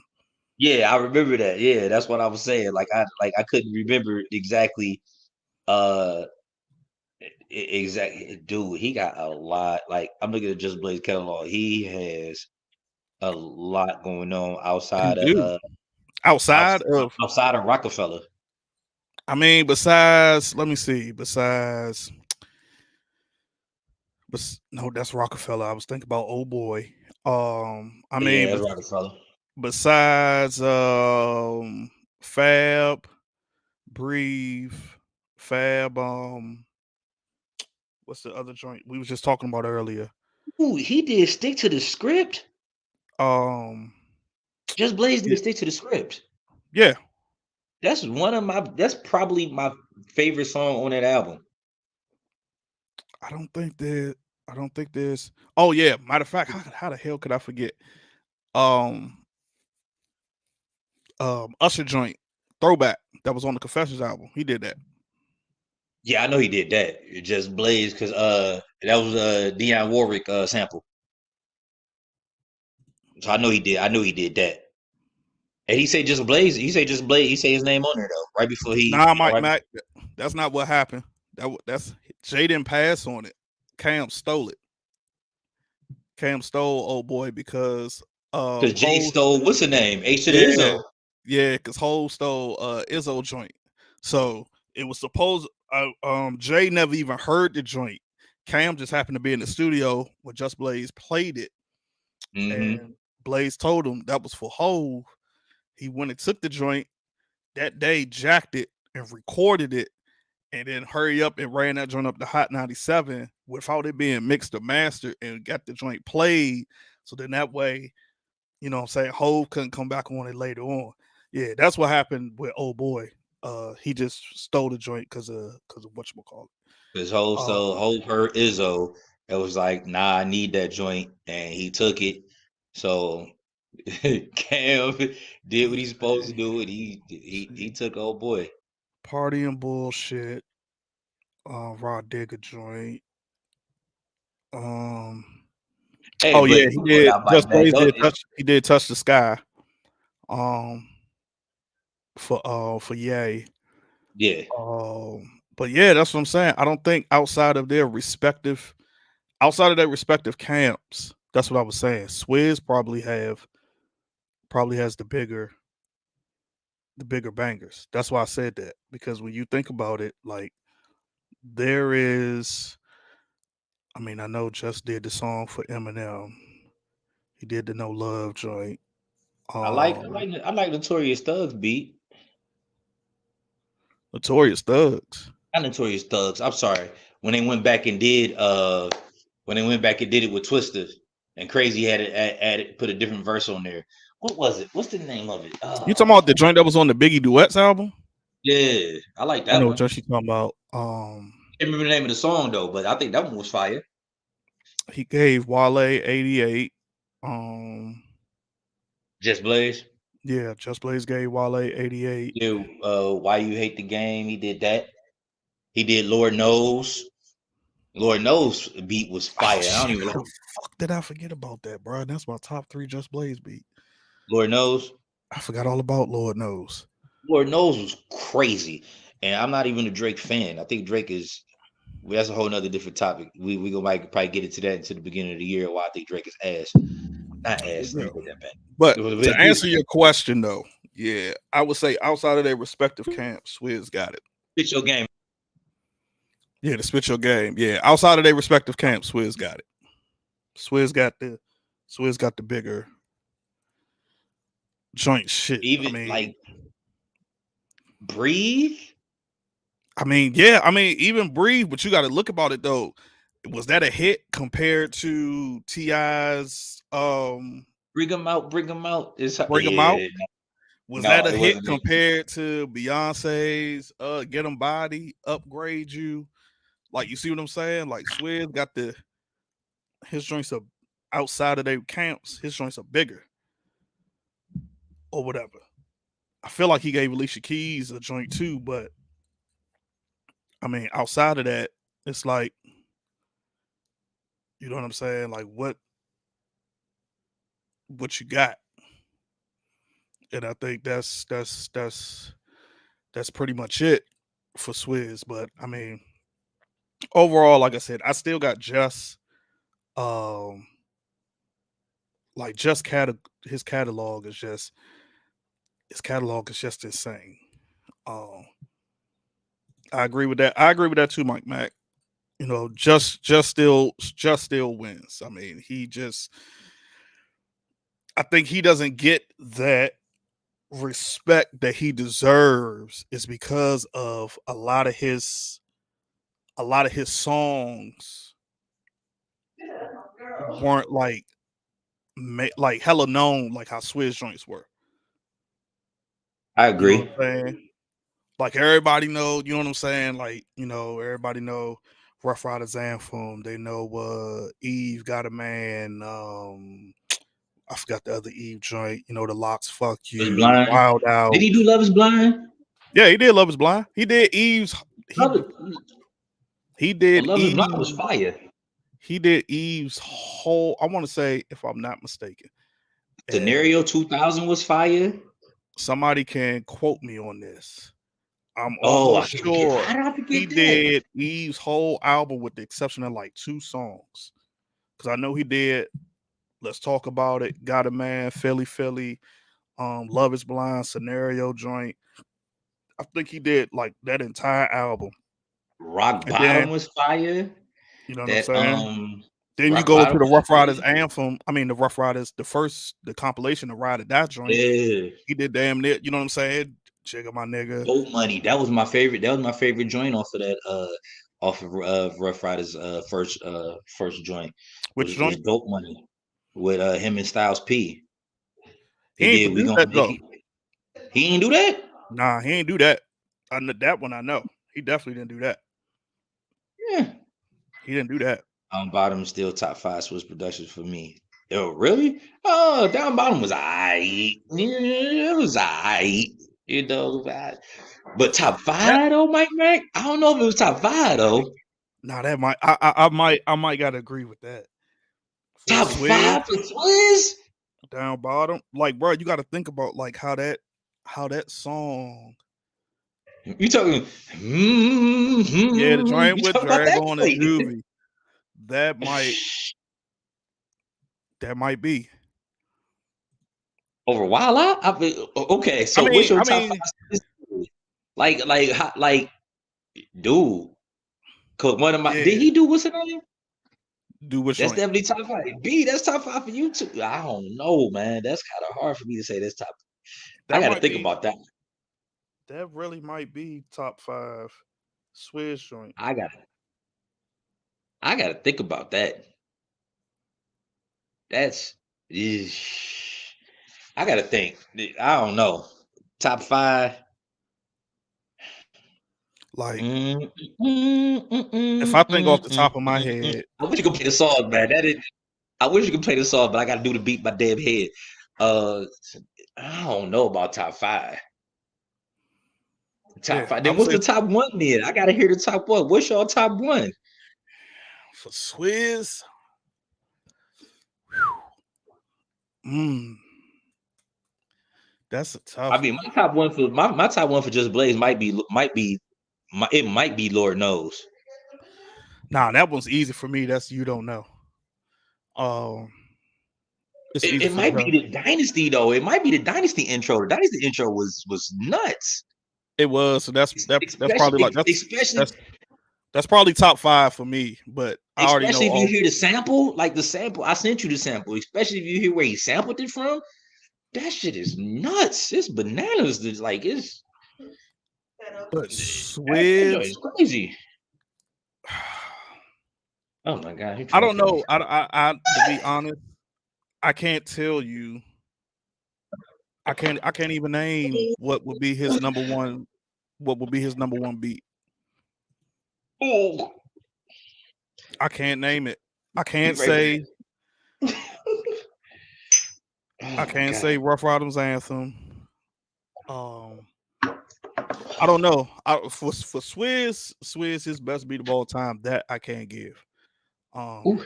yeah, I remember that. Yeah, that's what I was saying. I couldn't remember exactly uh exactly dude, he got a lot. Like I'm looking at Just Blaze catalog. He has a lot going on He do outside outs- of. outside of Rockefeller. I mean, besides, let me see. Besides, but no, that's Rockefeller. I was thinking about Old Boy. I Yeah, mean, that's Rockefeller. besides Fab, Breathe, Fab. What's the other joint we was just talking about earlier? Ooh, he did Stick to the Script. Um, Just Blaze yeah, did Stick to the Script. yeah. That's probably my favorite song on that album. I don't think that. I don't think there's. Oh yeah. Matter of fact, how the hell could I forget? Um, Usher joint, Throwback, that was on the Confessions album. He did that. Yeah, I know he did that. Just Blaze, because that was a Dionne Warwick sample. So I know he did that. And he said Just Blaze. He said Just Blaze. He said his name on there though, right before Nah, Mike right Mac, that's not what happened. That's Jay didn't pass on it. Cam stole it. Cam stole Old Boy because because Jay Hov, stole what's the name? H to the yeah, Izzo. yeah, because Hov stole Izzo joint. So it was supposed Jay never even heard the joint. Cam just happened to be in the studio when Just Blaze played it, Mm-hmm. and Blaze told him that was for Hov. He went and took the joint that day, jacked it, and recorded it, and then hurry up and ran that joint up to Hot 97 without it being mixed or mastered and got the joint played. So then that way, you know what I'm saying, Hove couldn't come back on it later on. Yeah, that's what happened with Old Boy. He just stole the joint because of whatchamacallit. Because Um, Hov heard Izzo. It was like, nah, I need that joint, and he took it. So Cam did what he's supposed to hey, do, and let's he see. took old boy. Party and bullshit. Raw Digger joint. Um, Hey, oh yeah, but he you brought did. out Mike Just Mack. Blaze did touch. He did touch the sky. Um, for Yay. Yeah, But yeah, that's what I'm saying. I don't think outside of their respective camps, that's what I was saying. Swizz probably has the bigger bangers. That's why I said that. Because when you think about it, like there is I mean, I know Just did the song for Eminem. He did the No Love joint. Um I like Notorious Thugs beat. Notorious Thugs. Not Notorious Thugs. I'm sorry. When they went back and did when they went back and did it with Twister and Crazy had it added put a different verse on there. What was it? What's the name of it? You talking about the joint that was on the Biggie Duets album? Yeah, I like I that know what one. joint you talking about. Can't remember the name of the song though, but I think that one was fire. He gave Wale 88. Um, Just Blaze. yeah, Just Blaze gave Wale 88. Yeah, Why You Hate the Game. He did that. He did Lord Knows. Lord Knows beat was Oh fire. I don't shit! even How like the fuck did I forget about that, bro? That's my top three Just Blaze beat. Lord Knows. I forgot all about Lord Knows. Lord Knows was crazy. And I'm not even a Drake fan. I think Drake is well, that's a whole nother different topic. We gonna might probably get into that into the beginning of the year. Why I think Drake is ass, not We ass. Let me will. take that back. But to answer your question though, yeah, I would say outside of their respective camps, Swizz got it. Spit your game. Yeah, to spit your game. Yeah, outside of their respective camps, Swizz got it. Swizz got the Swizz got the joint shit. I Even mean, like Breathe. yeah, even Breathe, but you got to look about it though. Was that a hit compared to T.I.'s Bring them out, bring them out. It's Bring 'Em Out? yeah, Was that no, a it hit wasn't. compared to Beyonce's Get 'Em Body, Upgrade You? Like, you see what I'm saying? Like, Swizz got his joints are outside of their camps, his joints are bigger or whatever. I feel like he gave Alicia Keys a joint too, but I mean, outside of that, it's like, you know what I'm saying? Like, what you got? And I think that's pretty much it for Swizz. But I mean, overall, like I said, I still got um like his catalog is just insane. Um, I agree with that. I agree with that too, Mike Mack. You know, just still wins. I mean, I think he doesn't get that respect that he deserves is because of a lot of his songs weren't like hella known like how Swizz joints were. I You know what agree. I'm saying? Like everybody know, you know what I'm saying? Like, everybody know Rough Riders Anthem. They know Eve Got a Man. I forgot the other Eve joint. The Locks Fuck Was You, blind. Wild Did Out. he do Love Is Blind? Yeah, he did Love Is Blind. He did Eve's Love, he did Love Is Blind was Eve fire. he did Eve's whole, I want to say, if I'm not mistaken. And Scenario 2000 was fire. somebody can quote me on this. I'm Oh, almost sure how did I he forget that? did Eve's whole album with the exception of like 2 songs. Because I know he did Let's Talk About It, Got a Man, Philly Philly, Love Is Blind, Scenario joint. I think he did like that entire album. Rock And then, Bottom was fire. you know what I'm That saying? Then you Rock go to Bottom the was Rough Riders fire. anthem. I mean, the Rough Riders, the compilation, the Ride or Die joint. Yeah. He did damn near, you know what I'm saying? Check out my nigga. Dope Money. That was my favorite. That was my favorite joint off of that. Off of Rough Riders first joint Which was joint? Dope Money with him and Styles P. He He ain't did. We produced gonna that make though. it. He didn't do that. Nah, he ain't do that. I know that one. I know he definitely didn't do that. Yeah. He didn't do that. Bottom still top 5 Swiss productions for me. Oh, really? Oh, Down Bottom was aight. Yeah, it was aight. But top That 5 though, Mike Mac? I don't know if it was top 5 though. Nah, that might I might gotta agree with that. For Top Swizz, 5 for Swizz? Down Bottom, like bro, you got to think about like how that song. You talking? Yeah, the joint You with talking about Drag that On and joint? Juvie. That might be. Over Wild Out? Okay, I so what's mean, your I top mean, 5? Like, dude. Cause one of my did yeah. he do what's the name? Do which That's joint? definitely top 5. B, that's top 5 for you too. I don't know, man. That's kind of hard for me to say that's top. I That got to might think be. about that. That really might be top 5 Swizz joint. I got I got to think about that. That's I got to think. I don't know. Top 5. Like, Mm, if I think off the top of my head, I wish you could play the song, man. I wish you could play the song, but I got to do the beat my damn head. Uh, I don't know about top 5. Top yeah, 5. I'm Then gonna what's say the top 1 then? I got to hear the top 1. What's your top 1? for Swizz. Mm, that's a I tough mean, one. my top 1 for Just Blaze it might be Lord Knows. Nah, that one's easy for me. That's You Don't Know. Um, it's easy It for might be me. the Dynasty though. It might be the Dynasty intro. The Dynasty intro was nuts. It was. So that's probably like Especially that's probably top 5 for me. But I already know especially if you all. hear the sample, like the sample. I sent you the sample. Especially if you hear where he sampled it from. that shit is nuts. It's bananas. Like it's But that joint Swizz, is crazy. Oh my god, he I trying to don't put me. know. I to be honest, I can't tell you. I can't even name what would be his number one. What would be his number one beat? Oh, I can't name it. I you can't right say. there. I Oh my can't say god. Rough Riders anthem. Um, I don't know. For Swizz his best beat of all time. That I can't give. Um, Ooh.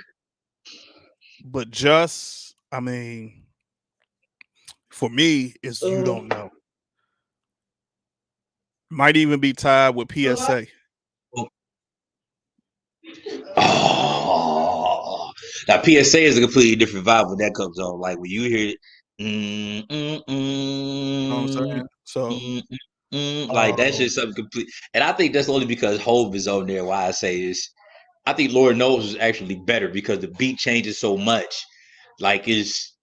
but just I mean, for me, it's You Uh, Don't Know. Might even be tied with PSA. oh, now PSA is a completely different vibe when that comes on. Like when you hear it, You know what I'm mm, saying? So, mm, like that um, shit's something complete. And I think that's only because Hove is on there. Why I say is, I think Lord Knows is actually better because the beat changes so much. Like it's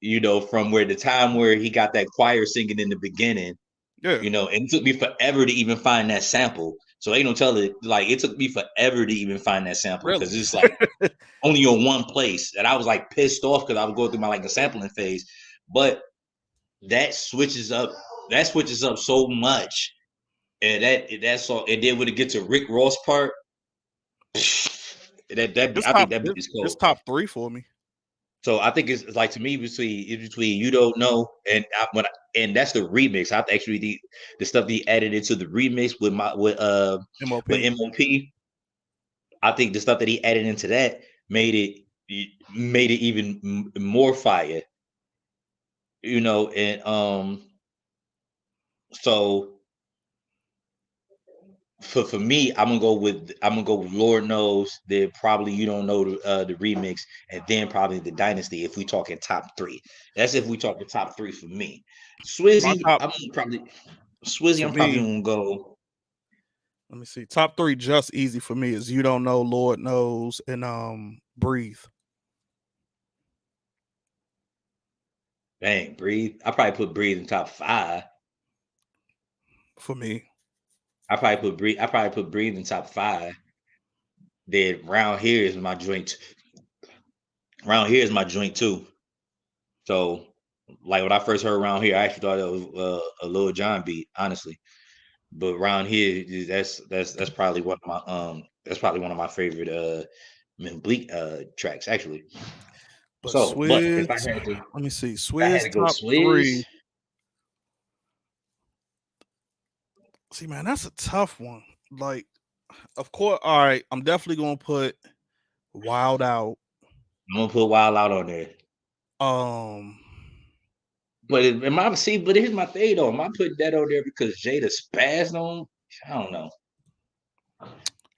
from where the time where he got that choir singing in the beginning. yeah, And it took me forever to even find that sample. So ain't no telling. Like it took me forever to even find that sample really. because it's like only on one place, and I was like pissed off because I was going through my like a sampling phase. But that switches up. That switches up so much, and that's all. And then when it gets to Rick Ross part, that This I think top that beat this, is this cold. top three for me. So I think it's like to me between You Don't Know and that's the remix. I actually the stuff he added into the remix with MOP. MOP. I think the stuff that he added into that made it even more fire. And so for me, I'm gonna go with Lord Knows, then probably You Don't Know the remix, and then probably the Dynasty if we talking top three. That's if we talking top three for me. My Swizzy, top I'm for probably me. gonna go Let me see. Top three just easy for me is You Don't Know, Lord Knows, and Breathe bang, Breathe. I probably put Breathe in top five. for me. I probably put Breathe in top five. Then round here is my joint. Round here is my joint too. So like when I first heard Round Here, I actually thought it was a Lil Jon beat, honestly. But around here, that's probably one of my favorite Bleak tracks actually. But So, but if Swizz, let me see. I had Swizz to go top Swizz, three. See, man, that's a tough one. Like, of course, all right. I'm definitely gonna put Wild Out. I'm gonna put Wild Out on there. Um, But here's my thing though. Am I putting that on there because Jada spazzed on? I don't know.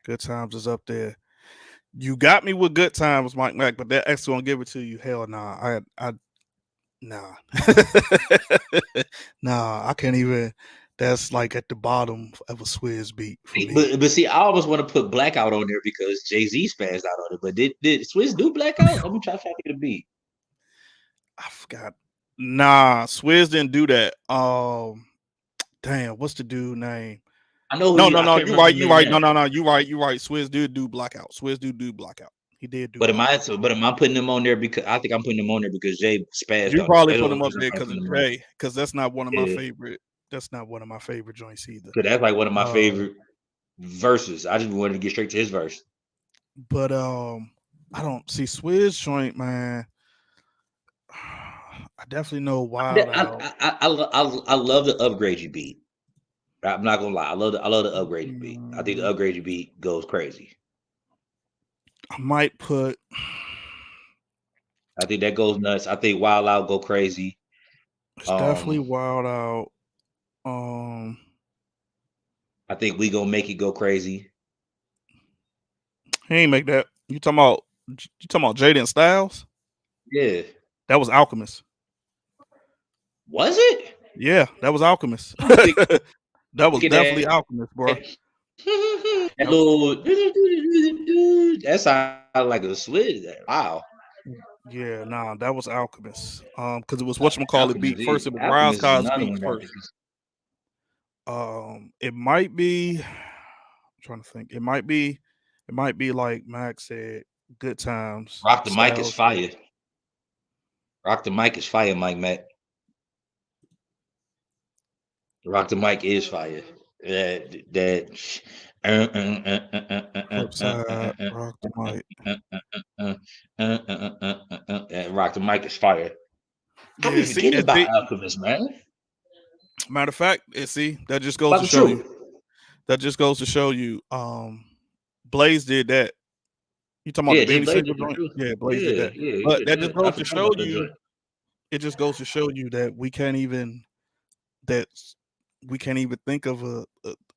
Good Times is up there. You got me with Good Times, Mike Mac, but that X gonna give it to you. Hell nah. I nah. Nah, I can't even. That's like at the bottom of a Swizz beat for me. But see, I almost want to put Blackout on there because Jay-Z spazzed out on it. But did Swizz do Blackout? Let me try to think of the beat. I forgot. Nah, Swizz didn't do that. Damn, what's the dude name? I know who No, you. no, I no. can't You remember right. his You name right. now. No, no, no. You right. You right. Swizz did do Blackout. Swizz do Blackout. He did do But that. am I putting them on there because I think I'm putting them on there because Jay spazzed You on it. probably That's the put only him up reason I'm there probably because of putting them on Jay, because that's not one of there. my Yeah, favorite. That's not one of my favorite joints either. because that's like one of my Uh, favorite verses. I just wanted to get straight to his verse. but I don't see Swizz joint, man. I definitely know Wild Out. I love the upgrade you beat. I'm not gonna lie. I love the upgrade you beat. I think the Mm, upgrade you beat goes crazy. I might put. I think that goes nuts. I think Wild Out go crazy. It's definitely Um, Wild Out. Um, I think We Gonna Make It go crazy. he ain't make that. You talking about Jaden Styles? Yeah. That was Alchemist. Was it? Yeah, that was Alchemist. I'm thinking, That was thinking definitely that Alchemist, bro. that Yep. little that sounded like a switch. Wow. Yeah, nah, that was Alchemist. Because it was whatchamacallit beat. Alchemist First is it was Alchemist is Roscoe's another beat one that first. It might be. I'm trying to think. It might be like Max said. Good times. Rock the Mic is Styles said. fire. Rock the Mic is fire, Mike Mac. Rock the Mic is fire. That Flip side. Rock the mic. Rock the Mic is fire. I be Yeah. See, forgetting and about see, Alchemist, man. matter of fact, and see, that just goes About to the show you. truth. That just goes to show you. Blaze did that. You talking about Yeah, the Jay Beanie Blaze Siegel did the joint? truth. Yeah, Blaze did Yeah, that. yeah, he But did that just that. I goes to forgot show about that you. joint. It just goes to show you that we can't even think of a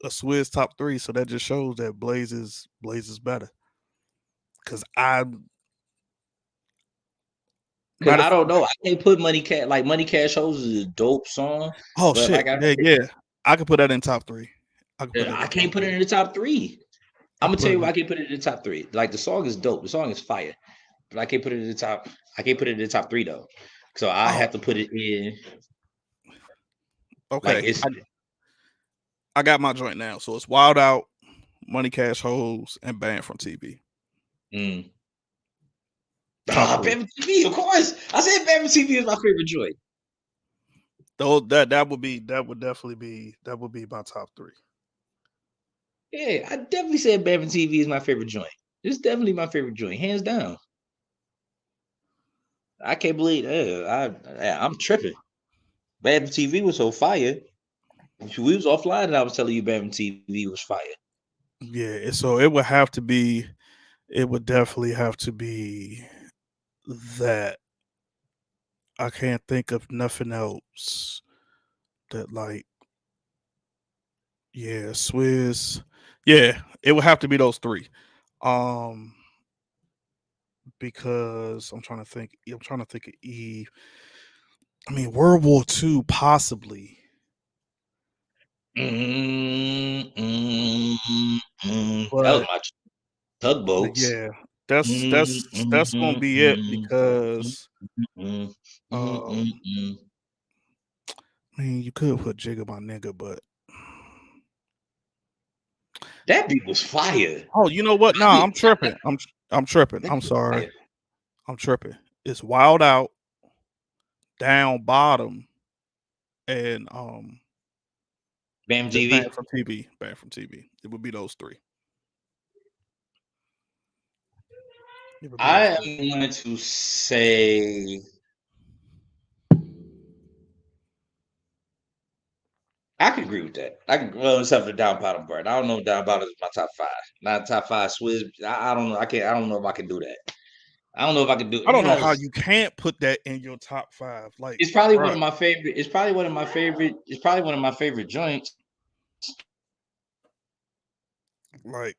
Swizz top 3. So that just shows that Blaze is better. Because Cause matter I of, don't know. I can't put Money Cash like Money Cash Hoes is a dope song, oh but shit, like I yeah, I could put that in top 3. I could put that I in can't top put it 3. in the top three. I I'm could gonna tell put you it why in. I can't put it in the top three. Like the song is dope. The song is fire. But I can't put it in the top. I can't put it in the top three though. So I Oh, have to put it in like okay. it's I got my joint now. So it's Wild Out, Money Cash Holes, and Banned from TV. mm. Top 3. Bam TV, of course. I said Bam TV is my favorite joint. Though that would be my top 3. Yeah, I definitely said Bam TV is my favorite joint. It's definitely my favorite joint, hands down. I can't believe I'm tripping. Bam TV was so fire. We was offline and I was telling you Bam TV was fire. Yeah, so it would have to be. It would definitely have to be that. I can't think of nothing else that like. Yeah, Swizz. Yeah, it would have to be those 3. Um, because I'm trying to think. I'm trying to think of Eve. I mean, World War II possibly, That was but my tugboats. yeah, that's gonna be it because um, I mean, you could put Jigga my nigga, but That beat was fire. oh, you know what? Nah, I'm tripping. I'm tripping. That I'm beat was sorry. fire. I'm tripping. It's Wild Out, Down Bottom, and Bam the Band TV. from TV. Band from TV. It would be those 3. It would be those I 3. am going to say I can agree with that. I can well except for the down bottom part. I don't know if down bottom is my top five. Not top five Swizz. I don't know. I don't know if I can do that. I don't know if I can do I it. don't know Yeah, how you can't put that in your top 5. Like, it's probably one bruh, of my favorite. It's probably one of my favorite. It's probably one of my favorite joints. like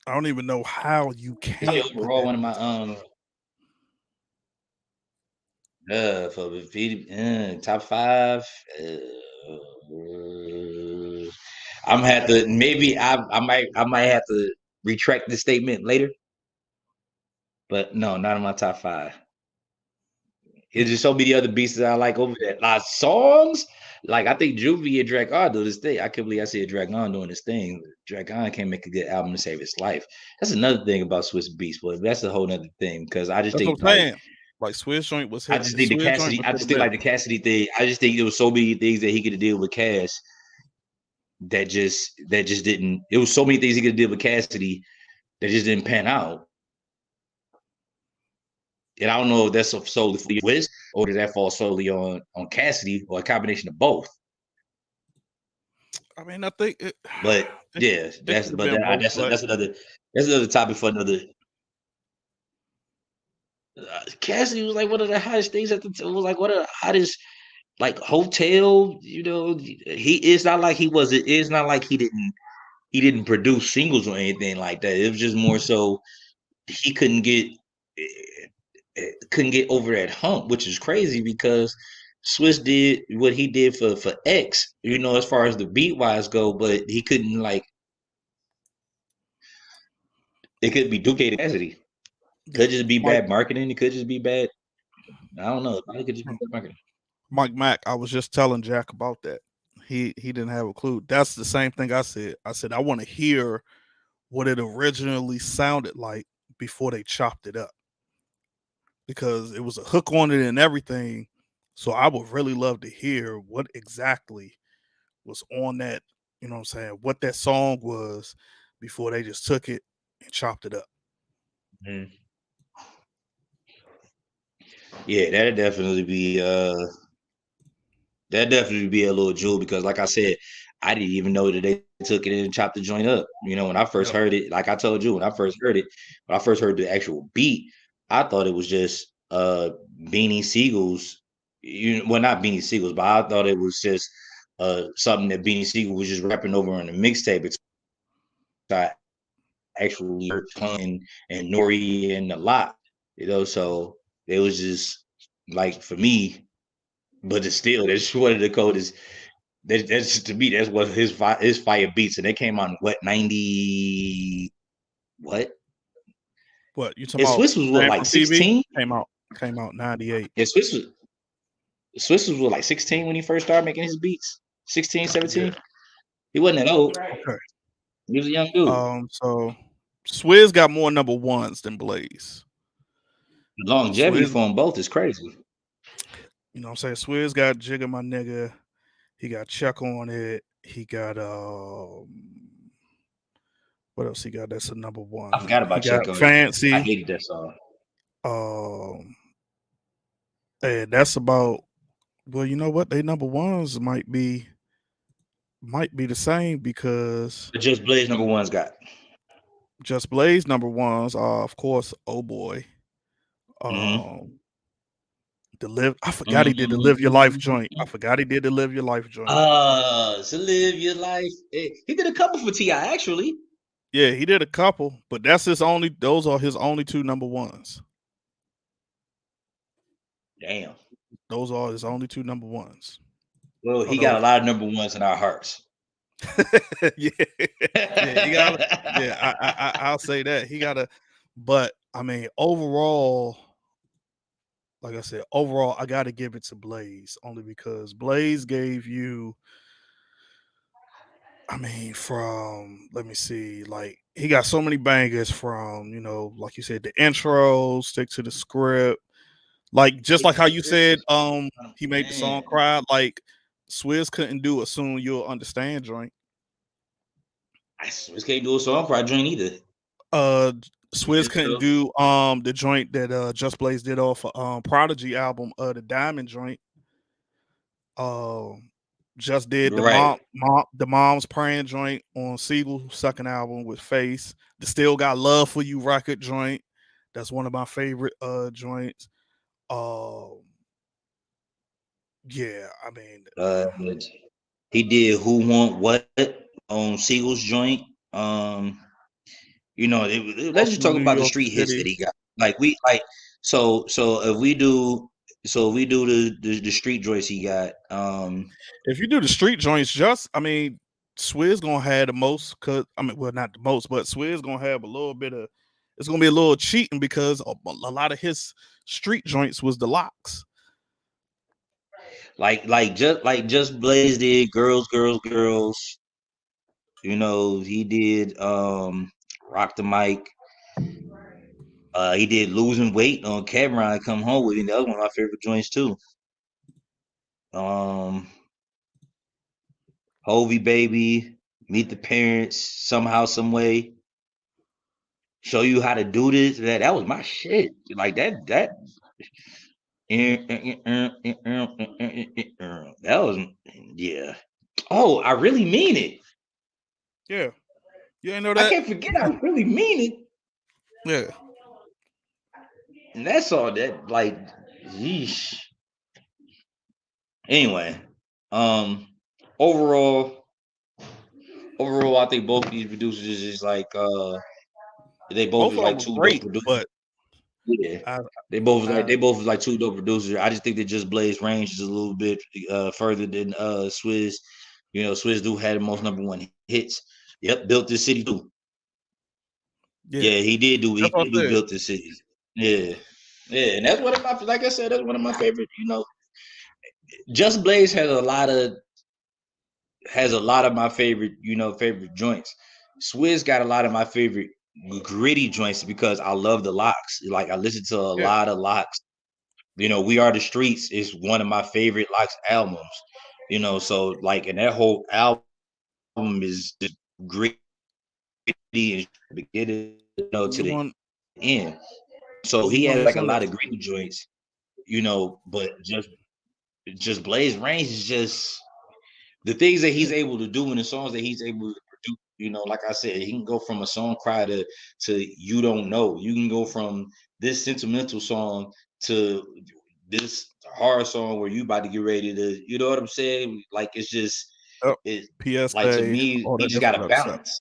I don't even know how you It's probably can't put overall that one in of your my top. for top five. I'm gonna have to maybe I might have to retract this statement later, but no, not in my top five. It's just so many other beats that I like over that. Like songs, like I think Juvie and Dragon do this thing. I can't believe I see Dragon doing this thing. Dragon can't make a good album to save his life. That's another thing about Swizz Beatz, but that's a whole other thing because I just That's what think I'm like saying. Like Swizz joint was I hit. just think the Swizz joint Cassidy, was I hit just or think miss. like the Cassidy thing. I just think there was so many things that he could deal with Cass that just didn't. It was so many things he could deal with Cassidy that just didn't pan out. And I don't know if that's solely for Wiz or does that fall solely on Cassidy or a combination of both. I mean, I think it. But yeah, It could have been both, but that's another topic for another. Cassidy was like one of the hottest things at the time. Was like one of the hottest like hotel. You know, he it's not like he wasn't. It's not like he didn't produce singles or anything like that. It was just more so he couldn't get over that hump, which is crazy because Swizz did what he did for X, you know, as far as the beat wise go, but he couldn't like it could be duplicated Cassidy. Yeah, Could just be Mike bad marketing. It could just be bad. I don't know. It probably could just be bad marketing. Mike Mack. I was just telling Jack about that. He didn't have a clue. That's the same thing I said. I said I want to hear what it originally sounded like before they chopped it up because it was a hook on it and everything. So I would really love to hear what exactly was on that, you know what I'm saying, what that song was before they just took it and chopped it up. Mhm. Yeah, that'd definitely be a little jewel because, like I said, I didn't even know that they took it and chopped the joint up. You know, when I first Yeah. heard it, like I told you, when I first heard the actual beat, I thought it was just Beanie Siegel's. Well, not Beanie Siegel's, but I thought it was just something that Beanie Siegel was just rapping over on the mixtape. It's I actually heard and Nori and a lot, so it was just like for me, but it's still that's one of the coldest. That's to me, that's what his fire beats, and they came on what 90 what? What you talking And about? Swiss was what Man like from TV 16? came out 98. Yeah, Swiss was what like 16 when he first started making his beats. 16, Yeah. 17. He wasn't that old. Okay. He was a young dude. So Swizz got more number ones than Blaze. The longevity Swizz, for them both is crazy. you know what I'm saying? Swizz got Jigga My Nigga. He got Check on It. He got what else he got that's a number I one? forgot He about got Check on It. I Fancy. hated that song. Um and that's about, well, you know what? They number ones might be the same because But Just Blaze number one's got. Just Blaze number ones are of course Oh Boy. Mm-hmm. Um the live I forgot he did the Live Your Life joint. I Mm-hmm. forgot he did the Live Your Life joint. So live your life. He did a couple for T.I. actually. Yeah, he did a couple, but those are his only two number ones. Damn. Those are his only two number ones. Well, Or he got those. a lot of number ones in our hearts. Yeah. Yeah, he got, yeah, I'll say that. He got a, but I mean, overall, like I said, overall, I got to give it to Blaze only because Blaze gave you, I mean, from, let me see, like, he got so many bangers from, like you said, the intro, stick to the script, like, just like how you said, he made the song Man, cry, like, Swizz couldn't do a Soon You'll Understand joint. I just can't do a song for I joint either. uh Swizz You couldn't know? do the joint that Just Blaze did off Prodigy album, the Diamond joint. Um just did the Right. the Mom's Praying joint on Siegel's second album with Face. The Still Got Love for You record joint. That's one of my favorite joints. Um yeah, I mean, But he did Who Want What on Siegel's joint. Let's just Welcome to talk New about the York street hits that City. he got. Like we like so if we do the street joints he got, If you do the street joints, just I mean, Swizz gonna have the most. Cause I mean, well, not the most, but Swizz gonna have a little bit of. It's gonna be a little cheating because a lot of his street joints was the locks. just Blaze did Girls, Girls, Girls. He did Rock the Mic. He did Losing Weight on Cameron Come Home with me. That was one of my favorite joints too. Um Hovey Baby, Meet the Parents, Somehow, Some Way, Show You How to Do This. That was my shit. Like that that was, yeah. Oh, I really mean it. Yeah, you ain't know I that. can't forget I really mean it. Yeah, And that's all that like yeesh. Anyway, um overall I think both these producers is like they both both is of them like were two dope great, producers. but Yeah. I, They I both was like two dope producers. I just think that Just Blaze range is a little bit further than Swizz. Swizz do had the most number one hits. Yep, Built This City too. yeah, Yeah, he that's what did do I said. Built This City. Yeah, yeah, and that's one of my, like I said, that's one of my favorite. Just Blaze has a lot of my favorite, favorite joints. Swizz got a lot of my favorite gritty joints because I love the locks. Like I listen to a Yeah. lot of locks. We Are the Streets is one of my favorite locks albums. So like, and that whole album is just gritty and beginning, to You the want end. So you he want to has hear like a some of lot that? of gritty joints, but just Blaze Range is just the things that he's Yeah. able to do in the songs that he's able to produce. Like I said, he can go from a song cry to You Don't Know. You can go from this sentimental song to this hard song where you about to get ready to, you know what I'm saying? Like it's just Yep. it like to PSA, me, all he that just got different a other stuff. balance.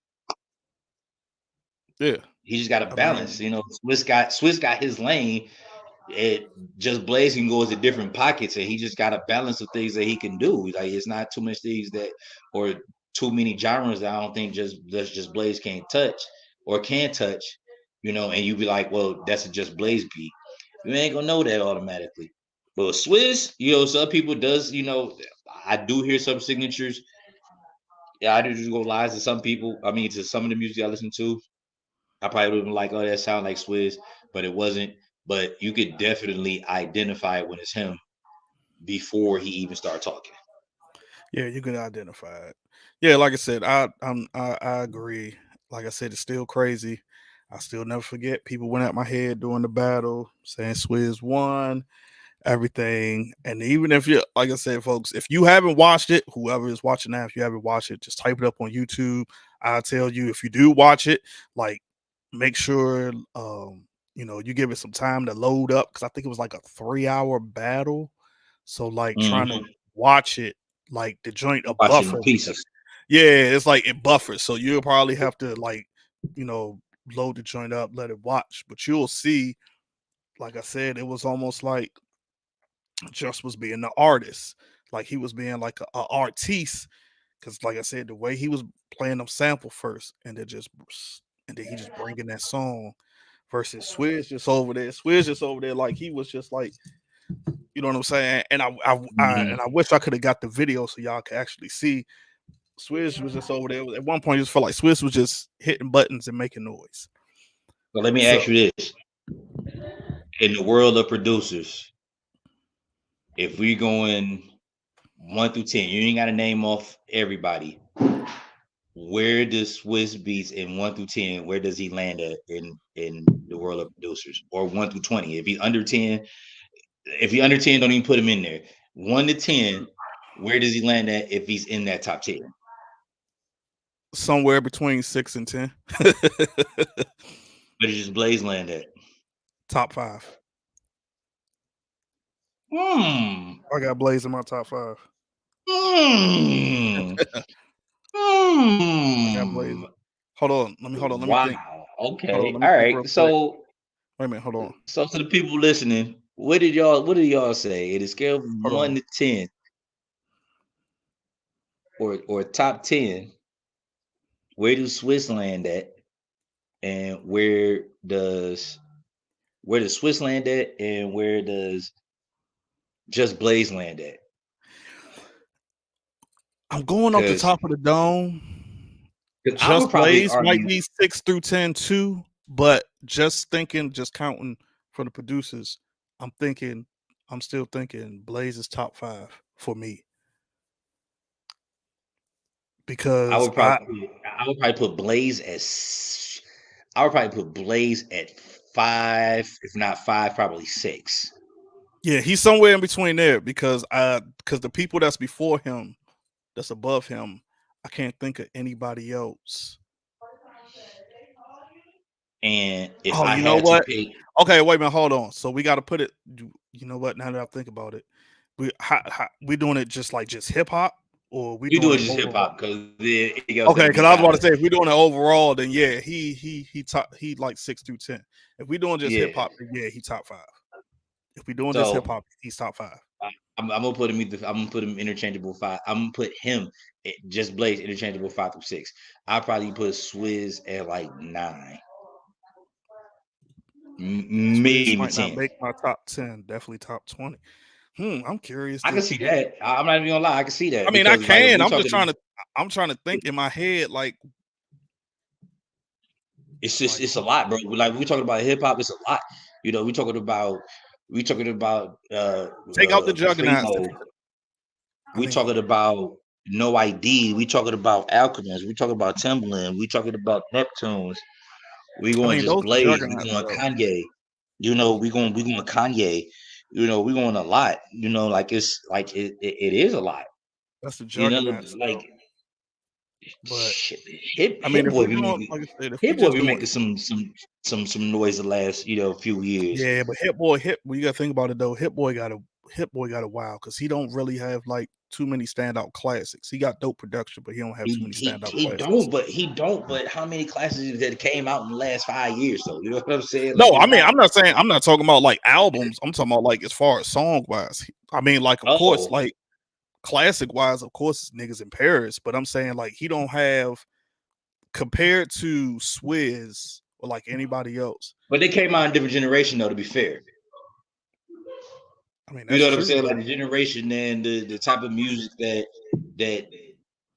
Yeah. He just got a I balance. mean, Swiss got his lane. It just Blaze can go into different pockets, and he just got a balance of things that he can do. Like it's not too much things that, or too many genres that I don't think just Blaze can't touch or can touch. And you be like, well, that's a just Blaze beat. You ain't gonna know that automatically. But Swizz, some people does, I do hear some signatures. Yeah, I do just go lies to some people. I mean, to some of the music I listen to, I probably would have been like, oh, that sound like Swizz, but it wasn't. But you could definitely identify it when it's him before he even started talking. yeah, you can identify it. Yeah, like I said, I agree. Like I said, it's still crazy. I still never forget. People went at my head during the battle, saying Swizz won everything. And even if you, like I said, folks, if you haven't watched it, whoever is watching now, if you haven't watched it, just type it up on YouTube. I'll tell you, if you do watch it, like make sure you give it some time to load up, because I think it was like a 3 hour battle. So like trying to Mm-hmm. watch it, like the joint a Watching the buffer because pieces. yeah, it's like it buffers. So you'll probably have to like, you know, load the joint up, let it watch. But you'll see, like I said, it was almost like just was being the artist. Like he was being like a artiste. Cause like I said, the way he was playing them sample first, and then he just bringing that song versus Swizz just over there, like he was just like, you know what I'm saying. And Mm-hmm. I wish I could have got the video so y'all could actually see. Swizz was just over there. At one point, it just felt like Swizz was just hitting buttons and making noise. So let me So ask you this: in the world of producers, if we going 1 through 10, you ain't got to name off everybody. Where does Swizz Beats in 1 through 10? Where does he land at in the world of producers, or 1 through 20? If he under 10, don't even put him in there. 1 to 10, where does he land at if he's in that top 10? somewhere between 6 and 10, Where does just Blaze land at? top five. Hmm. I got Blaze in my top five. Hmm. I got Blaze. Hmm. Hold on. Let me think. Wow. Hold on. Okay. Let me All think right. real quick. Wait a minute. Hold on. So to the people listening, what did y'all say? It is scale from Hold one on. to ten, or top 10. Where does Swiss land at, and where does Swiss land at, and where does just Blaze land at? I'm going off the Because top of the dome. I Just would probably Blaze might argue. be 6 through 10 too, but just counting for the producers, I'm thinking, I'm still thinking Blaze is top five for me I because would probably I would probably put Blaze as I would probably put Blaze at 5, if not 5, probably 6. yeah, he's somewhere in between there because the people that's before him, that's above him, I can't think of anybody else. And if Oh, I you know had to what? pick, Okay, wait a minute, hold on. So we got to put it. You know what? Now that I think about it, we doing it just hip hop, or we you do doing it it just hip overall? hop because anything else Okay, that'd be because I was kind about of to say if we're doing it overall, then yeah, he like 6 through 10. If we doing just hip yeah. hop, then yeah, he top five. If we doing just hip So hop, he's top five. I'm gonna put him I'm gonna put him interchangeable 5. I'm gonna put him just Blaze interchangeable 5 through 6. I'll probably put Swizz at like 9. Swizz maybe might not 10. make my top 10, definitely top 20. I'm curious I can to. see that. I'm not even gonna lie. I can see that I mean, I because like if can. we talking, I'm trying to think in my head, it's a lot, bro. Like we talking about hip hop, it's a lot. We talking about take out the juggernauts. Primo. I We mean, talking about No ID. We talking about Alchemist. We talking about Timbaland. We talking about Neptunes. We going just those are Blaze. We juggernauts going though. Kanye. Those We going Kanye. We going a lot. Like it's like it is a lot. that's the You know, juggernauts though. like But shit, I mean, Hit if Boy we're be doing, making like I said, if we Hit Boy just be doing, making some noise the last few years. yeah, but Hit, you gotta think about it though. Hit Boy got a wow because he don't really have like too many standout classics. He got dope production, but he don't have too many standout classics. He don't. But how many classes that came out in the last 5 years? Though you know what I'm saying? Like No, I it's mean, not. I'm not talking about like albums. I'm talking about like as far as song wise. I mean, like of course, Oh, like classic wise, of course, it's niggas in Paris. But I'm saying like he don't have compared to Swizz or like anybody else. but they came out in different generation though. To be fair, I mean, you that's know what I'm true, saying? but Like the generation and the type of music that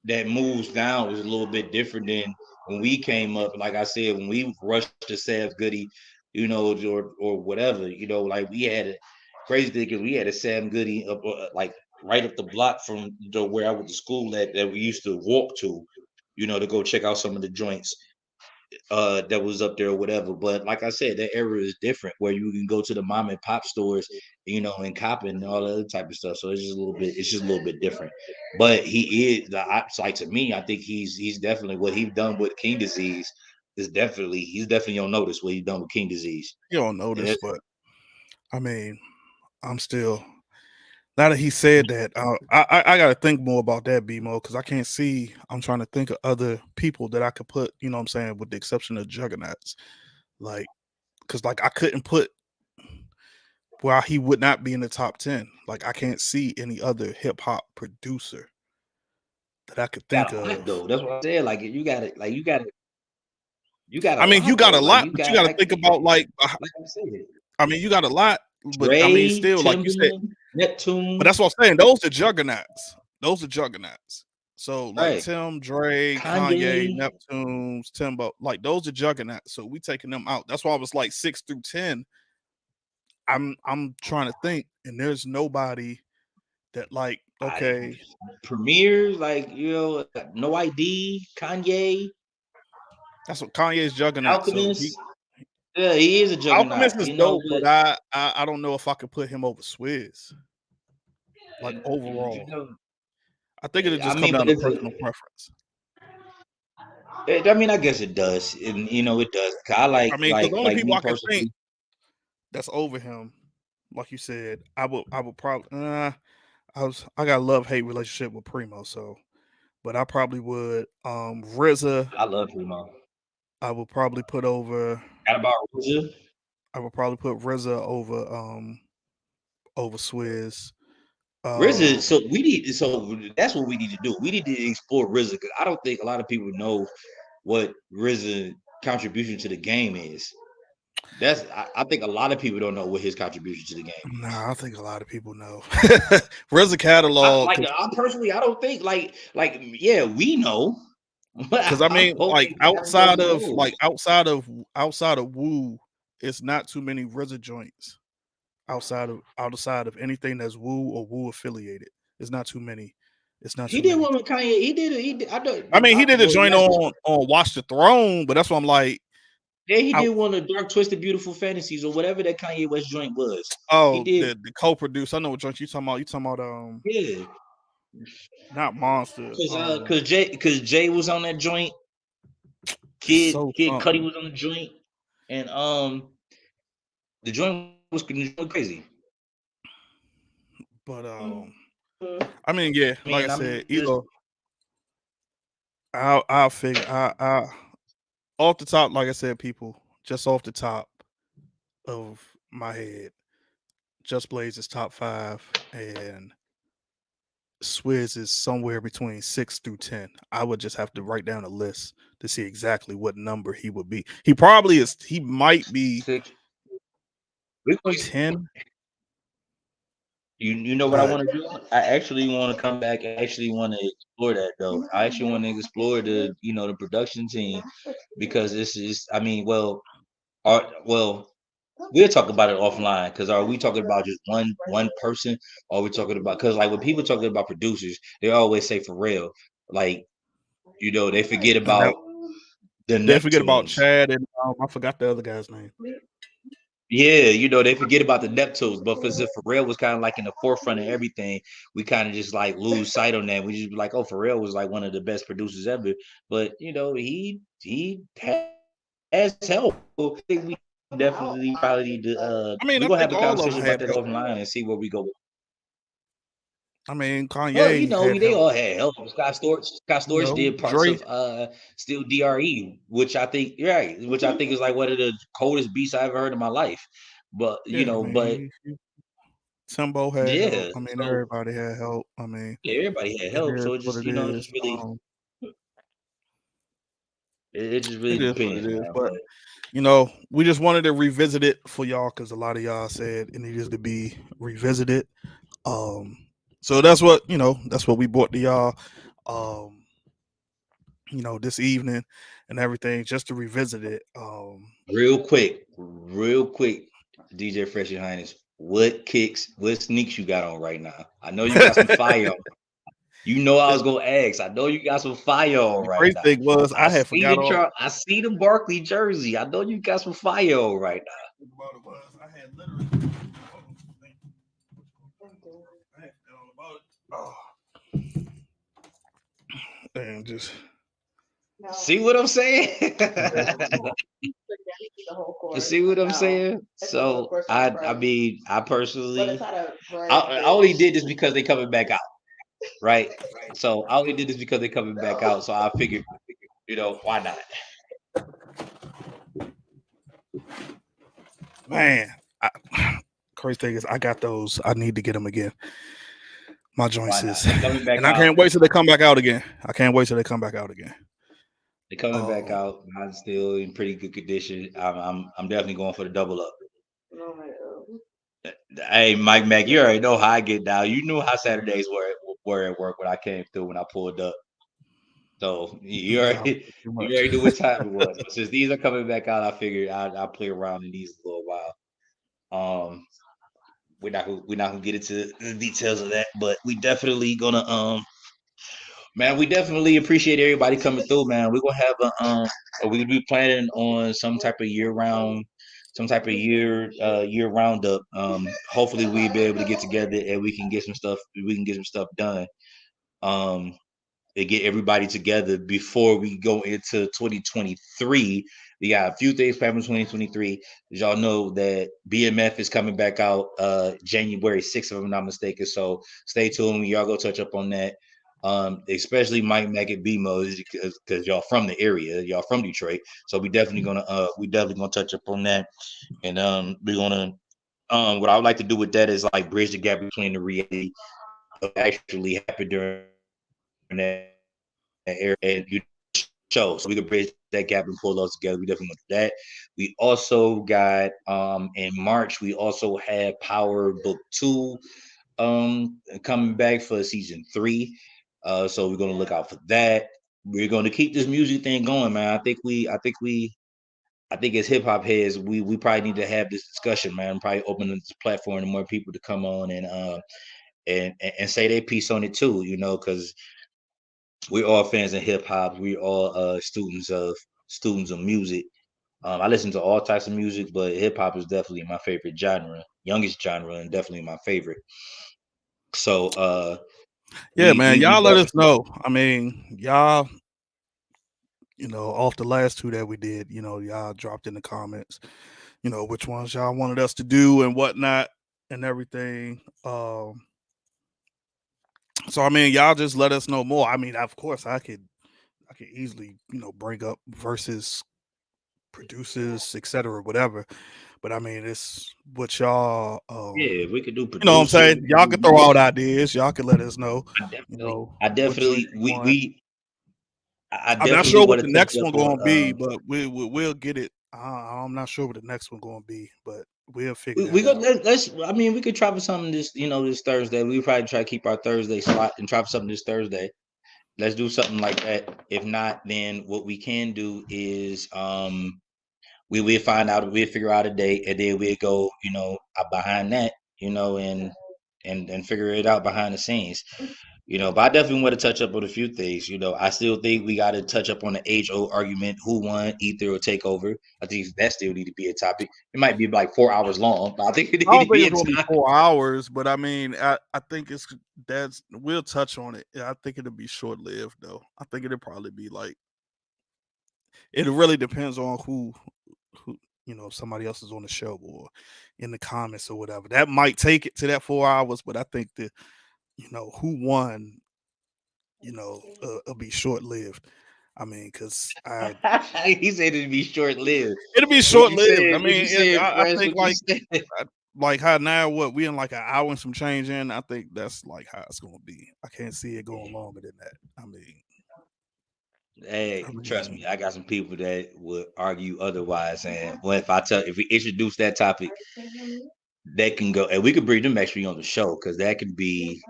that moves down is a little bit different than when we came up. Like I said, when we rushed to Sav's Goody, or whatever, like we had a crazy thing because we had a Sam Goody up like right up the block from where I went to school that we used to walk to, to go check out some of the joints that was up there or whatever. But like I said, that era is different where you can go to the mom and pop stores, and cop and all the other type of stuff. So it's just a little bit different. But he is the like to me, I think he's definitely what he's done with King Disease he's definitely on notice what he's done with King Disease. you don't know And this. But I mean, I'm still now that he said that, I got to think more about that BMO because I can't see. I'm trying to think of other people that I could put. You know what I'm saying, with the exception of Juggernauts, like because like I couldn't put while he would not be in the top 10. Like I can't see any other hip hop producer that I could think got a lot of. though. That's what I said. Like you got a I mean, you lot got though. a Like lot, you but you got got to think about like I said, I mean, you got a lot, but I mean, Dre, still, like you said, Timbaland, but that's Neptunes, what I'm saying. Those are juggernauts. Those are juggernauts. So like right? Tim, Dre, Kanye, Kanye. Neptunes, Timbo, like those are juggernauts. So we taking them out. That's why I was like 6 through 10. I'm trying to think, and there's nobody that like I, okay, Premiere, like No ID, Kanye, that's what Kanye's juggernaut. So he Alchemist. Yeah, he is a juggernaut. Alchemist is dope, but I don't know if I could put him over Swizz. Like you overall, know, I think it'll I just come mean, down but to personal preference. I mean, I guess it does, and it does. I I mean, because the only like people me I can think personally. that's over him, like you said, I would probably I got a love hate relationship with Primo, so but I probably would RZA I love Primo. I would probably put over Got about RZA. I would probably put RZA over Swizz. RZA. Um So that's what we need to do. We need to explore RZA because I don't think a lot of people know what RZA contribution to the game is. I think a lot of people don't know what his contribution to the game is. nah, I think a lot of people know. RZA catalog I personally I don't think yeah, we know, but because I I mean don't like think the average person knows. outside of Woo, it's not too many RZA joints outside of anything that's Woo or Woo affiliated. It's not too many. It's not He too did many. one with Kanye. He did. I I don't. mean, he did a Well, joint on Watch the Throne, but that's what I'm like. yeah, he I, did one of Dark Twisted Beautiful Fantasies or whatever that Kanye West joint was. He oh, did. the co-produce. I know what joint you talking about. You talking about Yeah, not Monster. cause Jay was on that joint. It's Kid so Kid Cudi something. was on the joint, and the joint was crazy. But I I mean, yeah, like I mean, said, just either I'll figure I off the top, like I said, people, just off the top of my head, Just Blaze is top 5, and Swizz is somewhere between 6 through 10. I would just have to write down a list to see exactly what number he would be. He probably is. He might be. six. we're gonna 10. you know what I But want to do? I actually want to come back and actually want to explore that though. I actually want to explore the production team because this is I mean, well, we'll talk about it offline because are we talking about just one person or are we talking about because like when people talking about producers, they always say Pharrell. Like, they forget and that about the they forget about Neptunes. Chad and I forgot the other guy's name. Yeah, they forget about the Neptunes, but for Pharrell was kind of like in the forefront of everything. We kind of just like lose sight on that. We just be like, oh, Pharrell was like one of the best producers ever. But he has help. So I think we definitely probably need to I mean, we're I gonna have think a all of them conversation about had that help. offline and see where we go. I mean, Well, Kanye had they help. all had help. Scott Storch did parts Dre. of Still DRE, which I think you're right, which I think is like one of the coldest beats I ever heard in my life. But Yeah, I but mean, Timbo had help. yeah, I mean, so everybody had help. I mean, yeah, everybody had it help. is So it what just it it is. just really it just really It is what depends, it is. man. But But we just wanted to revisit it for y'all because a lot of y'all said it needed to be revisited. Um, so that's what we brought to y'all. Um, this evening and everything just to revisit it. real quick, DJ Fresh and Highness, what sneaks you got on right now? I know you got some fire on. You know I the, was gonna ask. I know you got some fire on the right crazy now. thing was I had forgot all I see the Barkley jersey. I know you got some fire on right now. about it was I had literally I had forgot all about it. And just See what I'm saying? yeah. You see what I'm saying? So I mean I personally I only did this because they coming back out, right? So I only did this because they coming back out. So I figured, why not? Man, I, crazy thing is I got those. I need to get them again. My Why joints not? is, They coming back and I out. can't wait till they come back out again. I can't wait till they come back out again. They coming back Um, out. Mine's still in pretty good condition. I'm definitely going for the double up. Hey, Mike Mac, you already know how I get down. You knew how Saturdays were at work when I came through when I pulled up. So you nah, already too you much. already knew what time it was. But since these are coming back out, I figured I'll play around in these a little while. Um, we're not gonna get into the details of that, but we definitely gonna man, we definitely appreciate everybody coming through, man. We're gonna have we're gonna be planning on some type of year roundup. Hopefully we'll be able to get together and we can get some stuff done. Um and get everybody together before we go into 2023. We got a few things planned for 2023. As y'all know that BMF is coming back out January 6th, if I'm not mistaken. So stay tuned. Y'all go touch up on that. Especially Mike Mack and BMO because y'all from the area, y'all from Detroit. So we definitely gonna touch up on that. And we're gonna what I would like to do with that is like bridge the gap between the reality of actually happened during that era and show. So we could bridge that gap and pull those together. We definitely want to do that. We also got in March, we also have Power Book 2 coming back for season 3. So we're gonna look out for that. We're gonna keep this music thing going, man. I think as hip hop heads, we probably need to have this discussion, man. Probably open this platform to more people to come on and say their piece on it too, because we're all fans of hip hop. We're all students of music. I listen to all types of music, but hip hop is definitely my favorite genre, youngest genre, and definitely my favorite. So Yeah, we man, we we y'all let us definitely know. I mean, y'all, off the last two that we did, y'all dropped in the comments, which ones y'all wanted us to do and whatnot and everything. So I mean, y'all just let us know more. I mean, of course, I could easily, bring up versus producers, etc., whatever. But I mean, it's what y'all, yeah, we could do what I'm producers. saying. We could Y'all do can throw out music. ideas. Y'all can let us know, I what joints definitely you want. I I'm not definitely sure what want the to touch next up one on gonna be, but we'll get it. I'm not sure what the next one gonna be, but we'll figure We that go. out. Let's. I mean, we could try for something this Thursday. We probably try to keep our Thursday slot and try for something this Thursday. Let's do something like that. If not, then what we can do is we'll find out, we'll figure out a date, and then we'll go, behind that, and figure it out behind the scenes. But I definitely want to touch up on a few things. I still think we got to touch up on the age-old argument: who won, Ether or Takeover. I think that still need to be a topic. It might be like 4 hours long, but I think it I need don't to think be it's a gonna be topic. 4 hours, but I mean, I think that's we'll touch on it. Yeah, I think it'll be short lived though. I think it'll probably be like it really depends on who if somebody else is on the show or in the comments or whatever. That might take it to that 4 hours, but I think that who won, it'll be short lived. I mean, because I He said it'd be short-lived. it'll be What short you lived. I said? What mean, you said, I Fresh? think What you said? like how now what we in like an hour and some change in. I think that's like how it's gonna be. I can't see it going longer than that. Hey, I trust me, mean, I got some people that would argue otherwise. And well, if we introduce that topic, that can go, and we could bring them actually on the show because that could be.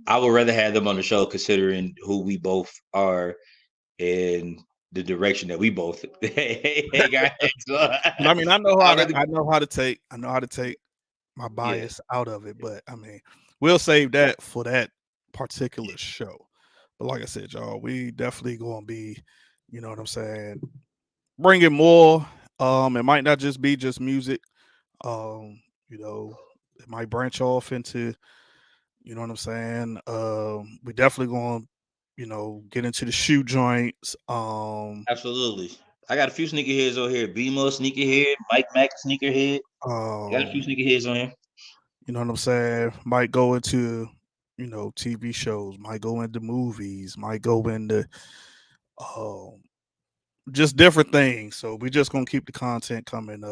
I would rather have them on the show considering who we both are and the direction that we both got. So, but I mean, I know how I'd to rather. take my bias out of it. But I mean, we'll save that for that particular Yeah, show. But like I said, y'all, we definitely gonna be, you know what I'm saying, bringing more. It might not just be just music. Um, it might branch off into, you know what I'm saying. We definitely going to, get into the shoe joints. absolutely. I got a few sneakerheads on here. BMO sneakerhead, Mike Mack sneakerhead. I got a few Um, sneakerheads on here. you know what I'm saying. Might go into, TV shows. Might go into movies. Might go into, um, just different things. So we just gonna keep the content coming.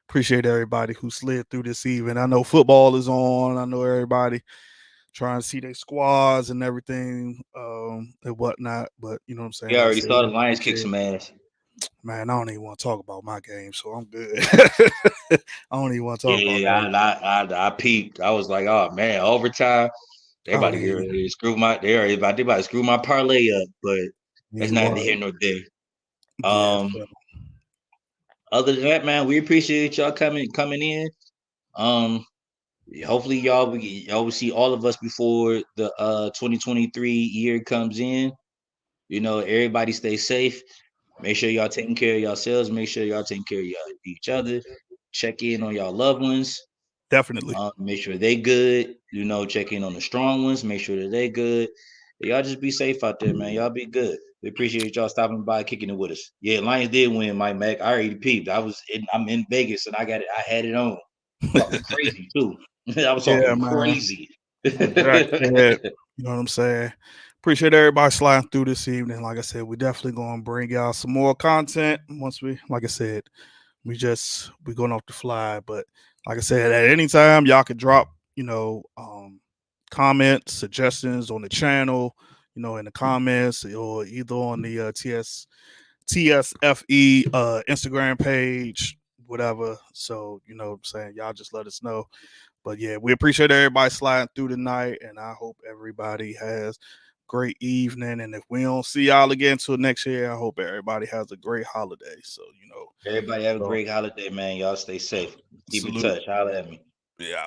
Appreciate everybody who slid through this evening. I know football is on. I know everybody trying to see their squads and everything, and whatnot. But you know what I'm saying? You Like I already said, saw the we Lions kick appreciate. some ass. Man, I don't even want to talk about my game, so I'm good. I don't even want to talk about Yeah, that. I peeped. I was like, oh man, overtime. They I about don't to get even. ready to screw my. They about to screw my parlay up, but that's You neither what? here nor there. Yeah. Um, So other than that, man, we appreciate y'all coming in. Um, hopefully y'all will see all of us before the 2023 year comes in. Everybody stay safe. Make sure y'all taking care of yourselves. Make sure y'all taking care of each other. Check in on y'all loved ones. definitely. Make sure they good. Check in on the strong ones. Make sure that they good. Y'all just be safe out there, man. Y'all be good. We appreciate y'all stopping by, kicking it with us. Yeah, Lions did win, Mike Mac. I already peeped. I'm in Vegas and I got it. I had it on. Talking crazy too. I was Yeah, talking man. crazy. What Jack said. You know what I'm saying? Appreciate everybody sliding through this evening. Like I said, we definitely gonna bring y'all some more content once we, like I said, we going off the fly. But like I said, at any time y'all could drop, comments, suggestions on the channel, in the comments or either on the TSFE Instagram page, whatever. So, you know what I'm saying? Y'all just let us know. But yeah, we appreciate everybody sliding through tonight, and I hope everybody has great evening. And if we don't see y'all again till next year, I hope everybody has a great holiday. So, Everybody have a so great holiday, man. Y'all stay safe. Keep in salute. touch. Holla at me. Yeah.